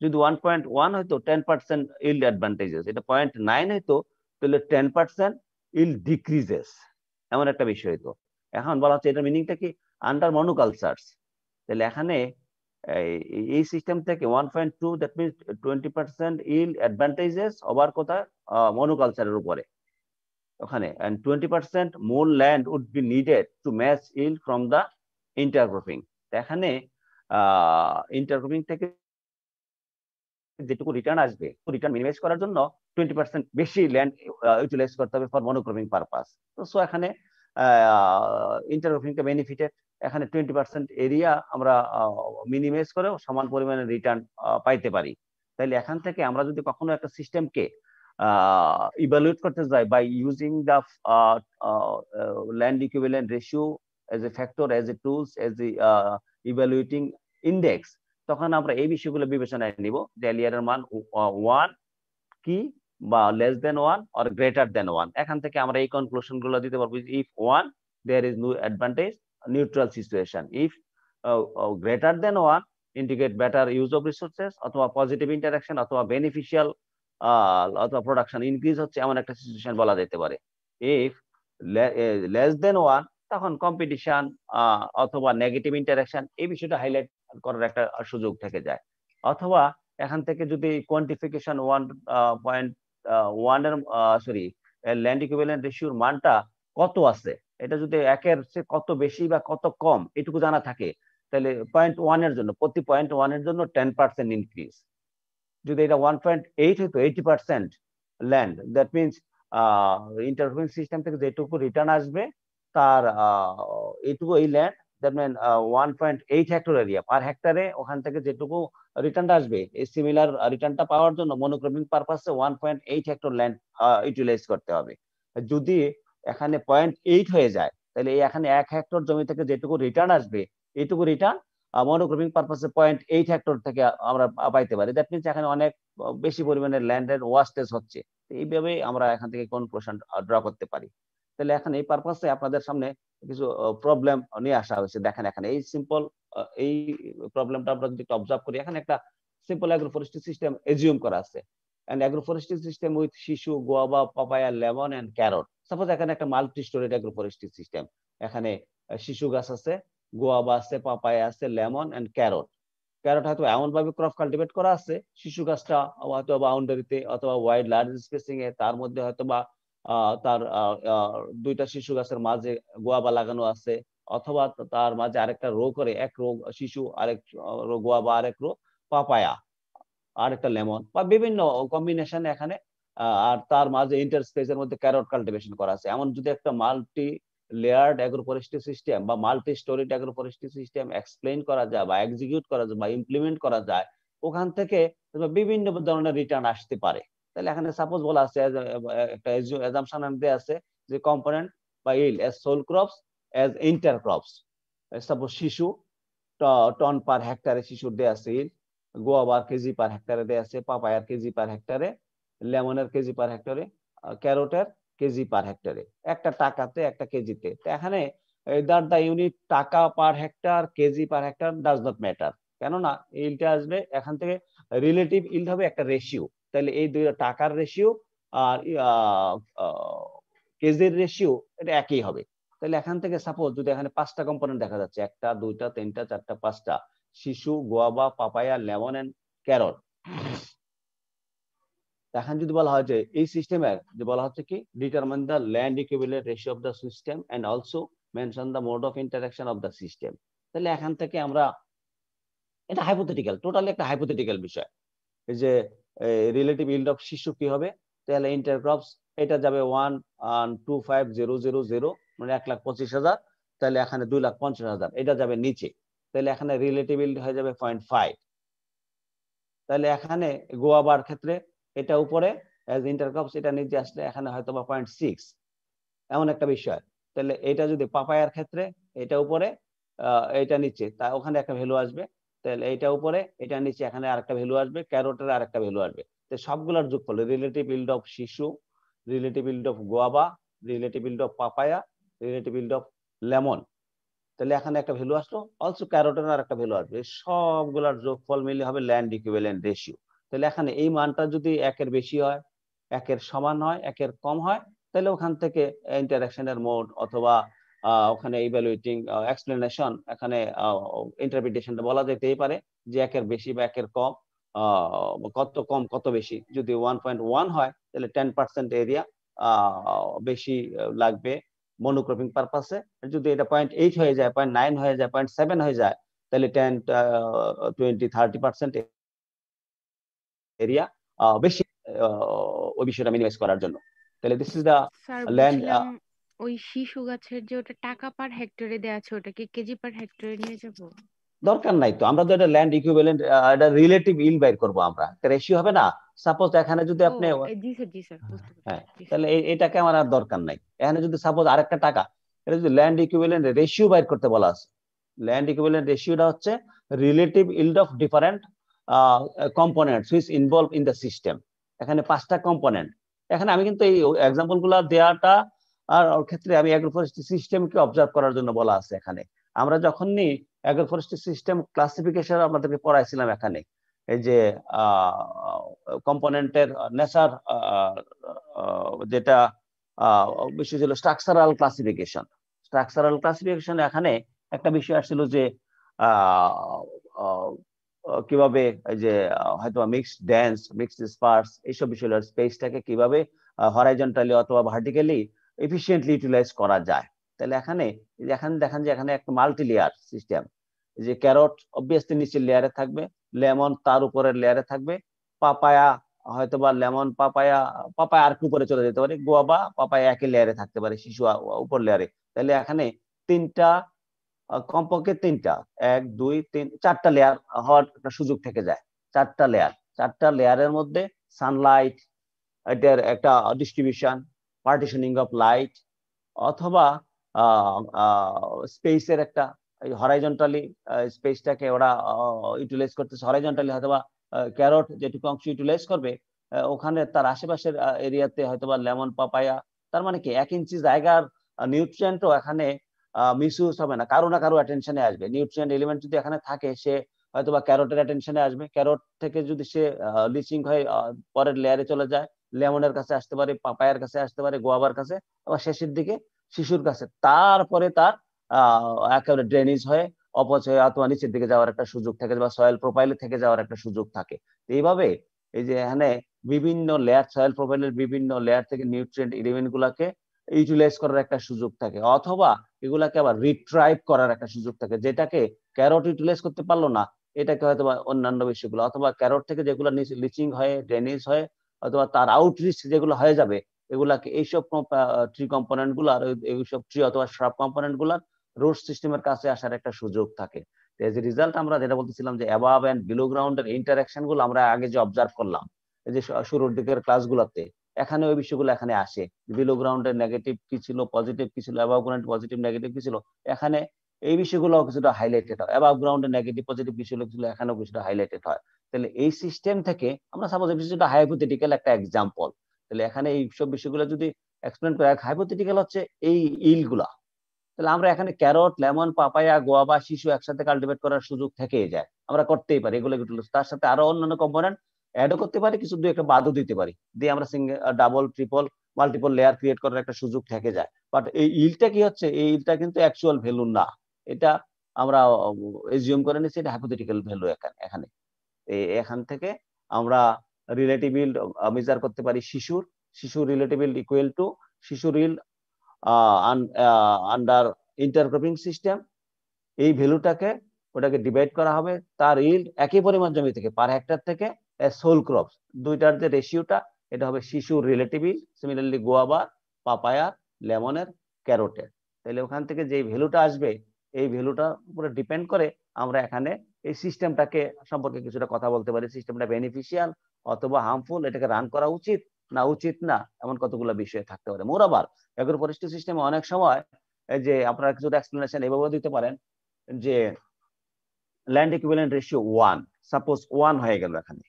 যদি 1.1 হয়তো 10% ইল্ড অ্যাডভান্টেজেস, এটা 0.9 হয়তো তাহলে 10% ইল্ড ডিক্রিজেস, এমন একটা বিষয় হইতো। এখন বলা হচ্ছে এটার মিনিংটা কি, আন্ডার মনোকালচারস। তাহলে এখানে এই সিস্টেম থেকে 1.2 that means 20% yield advantages over কোথায়, মনোকালচারের উপরে ওখানে, and 20% more land would be needed to match yield from the intercropping. এখানে ইন্টারক্রপিং থেকে যেটুকু রিটার্ন আসবে, রিটার্ন মিনিমাইজ করার জন্য 20% বেশি ল্যান্ড ইউটিলাইজ করতে হবে ফর মনোক্রপিং পারপাস। তো সো এখানে ইন্টারক্রপিংটা বেনিফিটেড, এখানে 20% এরিয়া আমরা মিনিমাইজ করেও সমান পরিমাণে রিটার্ন পাইতে পারি। তাইলে এখান থেকে আমরা যদি কখনো একটা সিস্টেমকে ইভালুয়েট করতে যাই by using the land equivalent ratio as a factor, as a tools, as a evaluating index, তখন আমরা এই বিষয়গুলো বিবেচনায় নিব যে এলিয়ারের মান 1 কি বা less than 1 or greater than 1। এখান থেকে আমরা এই কনক্লুশন গুলো দিতে পারবো। If 1 there is no advantage, neutral situation. If greater than 1 indicate better use of resources অথবা পজিটিভ ইন্টারাকশন অথবা বেনিফিশিয়াল অথবা প্রোডাকশন ইনক্রিজ হচ্ছে, এমন একটা সিচুয়েশন বলা যেতে পারে। ইফ লেস দেন 1 তখন কম্পিটিশন অথবা নেগেটিভ ইন্টারাকশন এই বিষয়টা হাইলাইট করার একটা সুযোগ থেকে যায়। অথবা এখান থেকে যদি কোয়ান্টিফিকেশন 1.1 এর সরি ল্যান্ড ইকুইভ্যালেন্ট রেশিওর মানটা কত আছে, এটা যদি 1 এর চেয়ে কত বেশি বা কত কম এটুকু জানা থাকে, তাহলে 0.1 এর জন্য প্রতি 0.1 এর জন্য 10% ইনক্রিজ। যদি এটা 1.8 হতো 80% land, that means interference system থেকে যেটুকু রিটার্ন আসবে তার এইটুকু এই land, that mean 1.8 hectare area per হেক্টরে, ওখান থেকে যেটুকু রিটার্নটা আসবে এই সিমিলার রিটার্নটা পাওয়ার জন্য মনোক্রমিং পারপাসে 1.8 হেক্টর ল্যান্ড ইউটিলাইজ করতে হবে। যদি এখানে 0.8 হয়ে যায় তাহলে এখানে 1 হেক্টর জমি থেকে যেটুকু রিটার্ন আসবে এইটুকু রিটার্ন মনোক্রমিং পারপাসে 0.8 হেক্টর থেকে আমরা পাইতে পারি। দ্যাট মিনস এখানে অনেক বেশি পরিমাণে ল্যান্ডের ওয়াস্টেজ হচ্ছে। এইভাবে আমরা এখান থেকে কনক্লুশন ড্র করতে পারি। তাহলে এখন এই পারপাসে আপনাদের সামনে কিছু প্রবলেম নিয়ে আসা হয়েছে। দেখেন এখানে এই সিম্পল এই প্রবলেমটা আমরা যদি অবজার্ভ করি, এখানে একটা সিম্পল অ্যাগ্রোফরেস্ট্রি সিস্টেম এজিউম করা আছে। And agroforestry system with shishu, guava, papaya, lemon and carrot. Suppose এখানে একটা মাল্টি স্টোরেড অ্যাগ্রোফরেস্ট্রি সিস্টেম, এখানে শিশু গাছ আছে, গোয়াবা আছে, পাপায়া আছে, লেমন এন্ড ক্যারট। ক্যারট হয়তো এমন ভাবে ক্রপ কাল্টিভেট করা আছে, শিশু গাছটা হয়তো বাউন্ডারিতে অথবা ওয়াইড লার্জ স্পেসিং এ, তার মধ্যে হয়তো বা তার দুইটা শিশু গাছের মাঝে গোয়াবা লাগানো আছে, অথবা তার মাঝে আরেকটা রো করে এক রো শিশু, আরেক রো গোয়াবা, আরেক রো পাপায়া, আরেকটা লেমন, বা বিভিন্ন কম্বিনেশন এখানে আর তার মাঝে ইন্টারস্পেসের মধ্যে ক্যারট কাল্টিভেশন করা আছে। এমন যদি একটা মাল্টি লেয়ার্ড অ্যাগ্রোফরেস্ট্রি সিস্টেম বা মাল্টি স্টোরিড অ্যাগ্রোফরেস্ট্রি সিস্টেম এক্সপ্লেইন করা যায় বা এক্সিকিউট করা যায় বা ইমপ্লিমেন্ট করা যায়, ওখান থেকে বিভিন্ন ধরনের রিটার্ন আসতে পারে। তাহলে এখানে সাপোজ বলা আছে একটা অ্যাজাম্পশন দেয়া আছে যে কম্পোনেন্ট বা yield as sole crops as inter crops. Suppose shishu ton per হেক্টরে শিশুর দেয়া আছে ইল্ড, গোয়াবার কেজি পার হেক্টরে দেয়া আছে, পাপায়ার কেজি পার হেক্টরে, লেমনের কেজি পার হেক্টরে, ক্যারোটের কেজি পার হেক্টরে, একটা টাকাতে একটা কেজিতে। তো এখানে দ্য ইউনিট টাকা per hectare, KG per hectare does not matter, কেননা ইল্ডটা আসবে এখান থেকে রিলেটিভ ইল্ড হবে একটা রেশিও। তাহলে এই দুই টাকার রেশিও আর কেজির রেশিও এটা একই হবে। তাহলে এখান থেকে সাপোজ যদি এখানে 5টা কম্পোনেন্ট দেখা যাচ্ছে, 1টা 2টা 3টা 4টা 5টা, shishu, guava, papaya, lemon and carrot. এখন যদি বলা হয় যে এই সিস্টেমের যে বলা হচ্ছে কি determine the land equivalent ratio of the system and also mention the mode of interaction of the system. তাহলে এখান থেকে আমরা, এটা হাইপোথেটিক্যাল, টোটালি একটা হাইপোথেটিক্যাল বিষয়, এই যে রিলেটিভ ইল্ড অফ শিশু কি হবে, তাহলে ইন্টারক্রপস এটা যাবে 1,250,000 মানে 1,25,000, তাহলে এখানে 2,50,000 এটা যাবে নিচে, তাহলে এখানে রিলেটিভ ইল্ড হয়ে যাবে 0.5। তাহলে এখানে গোয়াবার ক্ষেত্রে এটা উপরে অ্যাজ ইন্টারক্রপস, এটা নিচে আসলে এখানে হয়তো বা 0.6, এমন একটা বিষয়। তাহলে এটা যদি পাপায়ার ক্ষেত্রে এটা উপরে এটা নিচে, তা ওখানে একটা ভ্যালু আসবে, তাহলে এটা উপরে এটা নিচে, এখানে আরেকটা ভ্যালু আসবে, ক্যারোটের আরেকটা ভ্যালু আসবে। তো সবগুলোর যোগফল রিলেটিভ ইল্ড অফ শিশু, relative yield of guava, relative yield of papaya, relative yield of lemon, তাহলে এখানে একটা ভ্যালু আসলো, অলসো ক্যারোটের আর একটা ভ্যালু আসবে, সবগুলোর যোগফল মিলে হবে ল্যান্ড ইকুইভ্যালেন্ট রেশিও। তাহলে এখানে এই মানটা যদি 1-এর বেশি হয়, 1-এর সমান হয়, 1-এর কম হয়, তাহলে ওখান থেকে ইন্টারাকশনের মোড অথবা ওখানে ইভ্যালুয়েটিং এক্সপ্লেনেশন, এখানে ইন্টারপ্রিটেশনটা বলা যেতেই পারে যে 1-এর বেশি বা 1-এর কম, কত কম কত বেশি। যদি 1.1 হয় তাহলে 10% এরিয়া বেশি লাগবে মনোক্রপিং পারপাসে। যদি এটা 0.8 হয়ে যায়, 0.9 হয়ে যায়, 0.7 হয়ে যায়, তাহলে 10, 20, 30% এরিয়া বেশি ওই বিষয়টা মিনিমাইজ করার জন্য। তাহলে this is the sir land. বলছিলাম ওই শিশু গাছের যে ওটা টাকা পার হেক্টরে দেয়া আছে, ওটা কি কেজি পার হেক্টরে নিয়ে যাব? দরকার নাই তো, আমরা তো এটা ল্যান্ড ইকুইভ্যালেন্ট, এটা রিলেটিভ ইল্ড বাইর করব আমরা, একটা রেশিও হবে না। সাপোজ এখানে যদি ও আপনি জি স্যার বুঝতে হ্যাঁ, পেরেছি। তাহলে এটাকে আমার আর দরকার নাই। এখানে যদি সাপোজ আরেকটা টাকা, এটা যদি ল্যান্ড ইকুইভ্যালেন্ট রেশিও বাইর করতে বলা আছে, ল্যান্ড ইকুইভ্যালেন্ট রেশিওটা হচ্ছে relative yield of different components which involve in the system. এখানে 5টা কম্পোনেন্ট, এখানে আমি কিন্তু এই এক্সাম্পল গুলা দেওয়াটা আর ওর ক্ষেত্রে আমি অ্যাগ্রোফরেস্ট্রি সিস্টেমকে অবজার্ভ করার জন্য বলা আছে এখানে। আমরা যখনই অ্যাগ্রোফরেস্ট্রি সিস্টেম ক্লাসিফিকেশন আপনাদেরকে পড়াইছিলাম এখানে, এই যে কম্পোনেন্টের নেচার, যেটা বিষয় ছিল স্ট্রাকচারাল ক্লাসিফিকেশন, স্ট্রাকচারাল ক্লাসিফিকেশন এখানে একটা বিষয় আসছিল যে কিভাবে এই যে হয়তো মিক্সড ডেন্স, মিক্সড স্পার্স, এইসব বিষয় স্পেসটাকে কিভাবে হরাইজন্টালি অথবা ভার্টিক্যালি এফিশিয়েন্টলি ইউটিলাইজ করা যায়। তাহলে এখানে দেখেন যে এখানে একটা মাল্টি লেয়ার সিস্টেম, যে ক্যারট অবভিয়াসলি নিচের লেয়ারে থাকবে, লেমন তার উপরের লেয়ারে থাকবে, পাপায়া হয়তোবা লেমন পাপায়া আর উপরে চলে যেতে পারে, গোয়াবা পাপায়া একই লেয়ারে থাকতে পারে, শিশু উপর লেয়ারে। তাহলে এখানে তিনটা, কমপক্ষে তিনটা, 1 2 3 4টা লেয়ার হওয়ার একটা সুযোগ থেকে যায়। 4টা লেয়ারের মধ্যে সানলাইট, এটার একটা ডিস্ট্রিবিউশন, পার্টিশনিং অফ লাইট, অথবা স্পেসের একটা হরাইজন্টালি স্পেসটাকে ওরা ইউটিলাইজ করতেছে, হরাইজন্টালি হয়তোবা ক্যারট যেটুকু অংশ ইউটিলাইজ করবে, ওখানে তার আশেপাশের এরিয়াতে হয়তোবা লেমন পাপায়া, তার মানে কি 1 ইঞ্চি জায়গার নিউট্রিয়েন্টও এখানে মিসইউজ হবে না, কারো না কারো অ্যাটেনশনে আসবে। নিউট্রিয়েন্ট এলিমেন্ট যদি এখানে থাকে, সে হয়তোবা ক্যারটের অ্যাটেনশনে আসবে, ক্যারট থেকে যদি সে লিচিং হয়ে পরের লেয়ারে চলে যায়, লেমনের কাছে আসতে পারে, পাপায়ার কাছে আসতে পারে, গোয়াবার কাছে, আবার শেষের দিকে শিশুর কাছে, তারপরে তার একেবারে ড্রেনেজ হয়ে অপচয় অথবা নিচের দিকে যাওয়ার একটা সুযোগ থাকে, বা সয়েল প্রোফাইলে থেকে যাওয়ার একটা সুযোগ থাকে। এইভাবে এই যে এখানে বিভিন্ন লেয়ার, সয়েল প্রোফাইলের বিভিন্ন লেয়ার থেকে নিউট্রিয়েন্ট এলিমেন্ট গুলাকে ইউটিলাইজ করার একটা সুযোগ থাকে, অথবা এগুলাকে আবার রিট্রাইভ করার একটা সুযোগ থাকে, যেটাকে ক্যারট ইউটিলাইজ করতে পারলো না, এটাকে হয়তো অন্যান্য বিষয়গুলো, অথবা ক্যারট থেকে যেগুলো লিচিং হয়ে ড্রেনেজ হয়ে অথবা তার আউটরিচ যেগুলো হয়ে যাবে, এগুলাকে এইসব ট্রি কম্পোনেন্ট গুলো আর এইসব ট্রি অথবা শ্রাব কম্পোনেন্ট গুলার রুট সিস্টেমের কাছে আসার একটা সুযোগ থাকে। এজ এ রেজাল্ট আমরা যেটা বলতেছিলাম যে অ্যাবাভ এন্ড বিলো গ্রাউন্ডের ইন্টারাকশন গুলো আমরা আগে যে অবজার্ভ করলাম এই যে শুরুর দিকের ক্লাসগুলোতে, এখানে ওই বিষয়গুলো এখানে আসে। বিলো গ্রাউন্ডের নেগেটিভ কি ছিল, পজিটিভ কি ছিল, অ্যাবাভ গ্রাউন্ড পজিটিভ নেগেটিভ কি ছিল, এখানে এই বিষয়গুলো কিছুটা হাইলাইটেড হয়। অ্যাবাভ গ্রাউন্ডের নেগেটিভ পজিটিভ বিষয়গুলো ছিল, এখানেও কিছুটা হাইলাইটেড হয়। তাহলে এই সিস্টেম থেকে আমরা সাপোজ এই বিষয়টা হাইপোথেটিক্যাল একটা এক্সাম্পল, তাহলে এখানে এই সব বিষয়গুলো যদি এক্সপ্লেন করে, হাইপোথেটিক্যাল হচ্ছে এই ইলগুলা, তাহলে আমরা এখানে ক্যারট, লেমন, পাপায়া, গোয়াবা, শিশু একসাথে কাল্টিভেট করার সুযোগ থেকেই যায়, আমরা করতেই পারি এগুলো। তার সাথে আরো অন্যান্য কম্পোনেন্ট অ্যাডও করতে পারি, কিছু দুই একটা বাদও দিতে পারি, দিয়ে আমরা single, double, triple, multiple layer create করার একটা সুযোগ থেকে যায়। বাট এই ইলটা কি হচ্ছে, এই ইলটা কিন্তু অ্যাকচুয়াল ভ্যালু না, এটা আমরা এজিউম করে নিচ্ছি, এটা হাইপোথেটিক্যাল ভ্যালু। এখানে এখান থেকে আমরা রিলেটিভ ইল্ড মেজার করতে পারি শিশুর রিলেটিভ ইল্ড ইকুয়াল টু শিশুর ইল্ড আন্ডার ইন্টারক্রপিং সিস্টেম। এই ভ্যালুটাকে ওটাকে ডিভাইড করা হবে তার ইল্ড একই পরিমাণ জমি থেকে, পার হেক্টর থেকে, সোল ক্রপস, দুইটার যে রেশিওটা, এটা হবে শিশুর relative yield, similarly guava, papaya, লেমনের, ক্যারোটের। তাহলে ওখান থেকে যে ভ্যালুটা আসবে, এই ভ্যালুটার উপরে ডিপেন্ড করে আমরা এখানে এই সিস্টেমটাকে সম্পর্কে কিছুটা কথা বলতে পারি। সিস্টেমটা বেনিফিশিয়াল অথবা হার্মফুল, এটাকে রান করা উচিত না, এমন কতগুলো বিষয় থাকতে পারে। মোরাবার এগ্রো ফরেস্ট্রি সিস্টেমে অনেক সময় এই যে আপনারা কিছুটা এক্সপ্লেনেশন এভাবে দিতে পারেন যে ল্যান্ড ইকুইভ্যালেন্ট রেশিও 1, সাপোজ 1 হয়ে গেল এখানে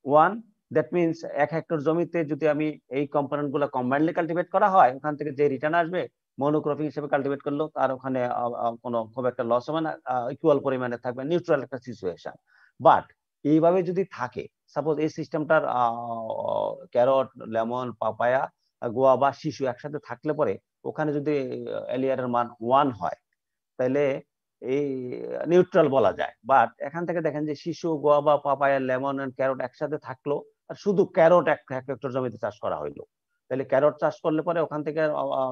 1, দ্যাট মিনস 1 হেক্টর জমিতে যদি আমি এই কম্পোনেন্ট গুলো কম্বাইন্ডলি কাল্টিভেট করা হয়, ওখান থেকে যে রিটার্ন আসবে মনোক্রপিং হিসেবে কাল্টিভেট করলো, আর ওখানে কোনো খুব একটা লস হবে না, ইকুয়াল পরিমাণে থাকবে, নিউট্রাল একটা সিচুয়েশন। বাট এইভাবে যদি থাকে, সাপোজ এই সিস্টেমটার ক্যারট, লেমন, পাপায়া, গোয়াবা, শিশু একসাথে থাকলে পরে ওখানে যদি এলিয়ারের মান 1 হয়, তাহলে এই নিউট্রাল বলা যায়। বাট এখান থেকে দেখেন যে shishu, guava, papaya, lemon and carrot একসাথে থাকলো, আর শুধু ক্যারট 1 হেক্টর জমিতে চাষ করা হইলো, তাহলে ক্যারট চাষ করলে পরে ওখান থেকে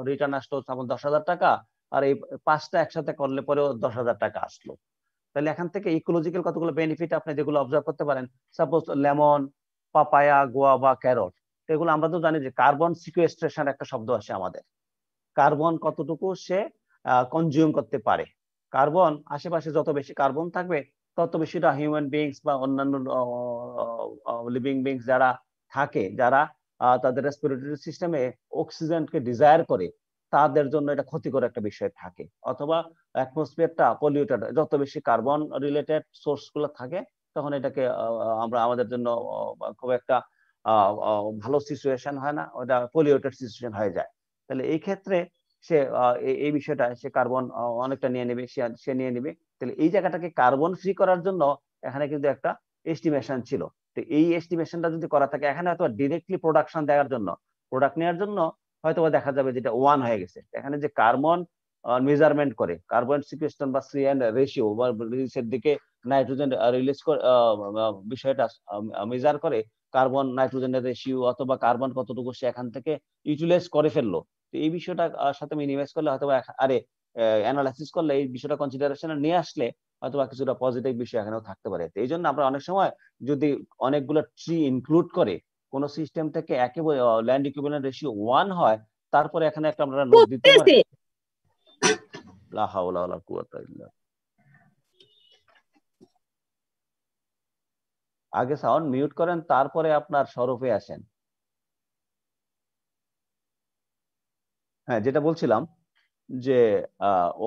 রিটার্ন আসলো 10,000 টাকা, আর এই 5টা একসাথে করলে পরেও 10,000 টাকা আসলো। তাহলে এখান থেকে ইকোলজিক্যাল কতগুলো বেনিফিট আপনি যেগুলো অবজার্ভ করতে পারেন, suppose lemon, papaya, guava, carrot, এগুলো আমরা তো জানি যে কার্বন সিকুয়েস্ট্রেশন একটা শব্দ আসে আমাদের। কার্বন কতটুকু সে কনজিউম করতে পারে, কার্বন আশেপাশে যত বেশি কার্বন থাকবে তত বেশিটা হিউম্যান বিংস বা অন্যান্য লিভিং বিংস যারা থাকে, যারা তাদের রেসপিরেটরি সিস্টেমে অক্সিজেনকে ডিজায়ার করে, তাদের জন্য এটা ক্ষতিকর একটা বিষয় থাকে। অথবা অ্যাটমসফিয়ারটা পলিউটেড, যত বেশি কার্বন রিলেটেড সোর্স গুলো থাকে, তখন এটাকে আমরা আমাদের জন্য খুব একটা ভালো সিচুয়েশন হয় না, ওটা পলিউটেড সিচুয়েশন হয়ে যায়। তাহলে এই ক্ষেত্রে সে এই বিষয়টা সে কার্বন অনেকটা নিয়ে নেবে, সে নিয়ে নেবে। তাহলে এই জায়গাটাকে কার্বন ফ্রি করার জন্য এখানে কিন্তু একটা এস্টিমেশন ছিল। তো এই এস্টিমেশনটা যদি করা থাকে, এখানে হয়তো ডিরেক্টলি প্রোডাকশন দেওয়ার জন্য, প্রোডাক্ট নেওয়ার জন্য হয়তো দেখা যাবে যেটা 1 হয়ে গেছে। এখানে যে কার্বন মেজারমেন্ট করে, কার্বন সিকুয়েস্টন বা CN রেশিও বা রিলিজের দিকে নাইট্রোজেন রিলিজ বিষয়টা মেজার করে, কার্বন নাইট্রোজেনের রেশিও অথবা কার্বন কতটুকু সে এখান থেকে ইউটিলাইজ করে ফেললো। তো এই বিষয়টা সাথে মিনিমাইজ করলে হয়তো আরে অ্যানালাইসিস করলে এই বিষয়টা কনসিডারেশনে নিয়ে আসলে অথবা কিছুটা পজিটিভ বিষয় এখানেও থাকতে পারে। তো এই জন্য আমরা অনেক সময় যদি অনেকগুলো ট্রি ইনক্লুড করে কোন সিস্টেম থেকে একেবারে ল্যান্ড ইকুইভ্যালেন্ট রেশিও 1 হয়, তারপরে এখানে একটা আমরা নোট দিতে পারি। লা হাওলা ওয়ালা কুওয়াতা ইল্লা। আগে সাউন্ড মিউট করেন, তারপরে আপনার সরফে আসেন। হ্যাঁ, যেটা বলছিলাম যে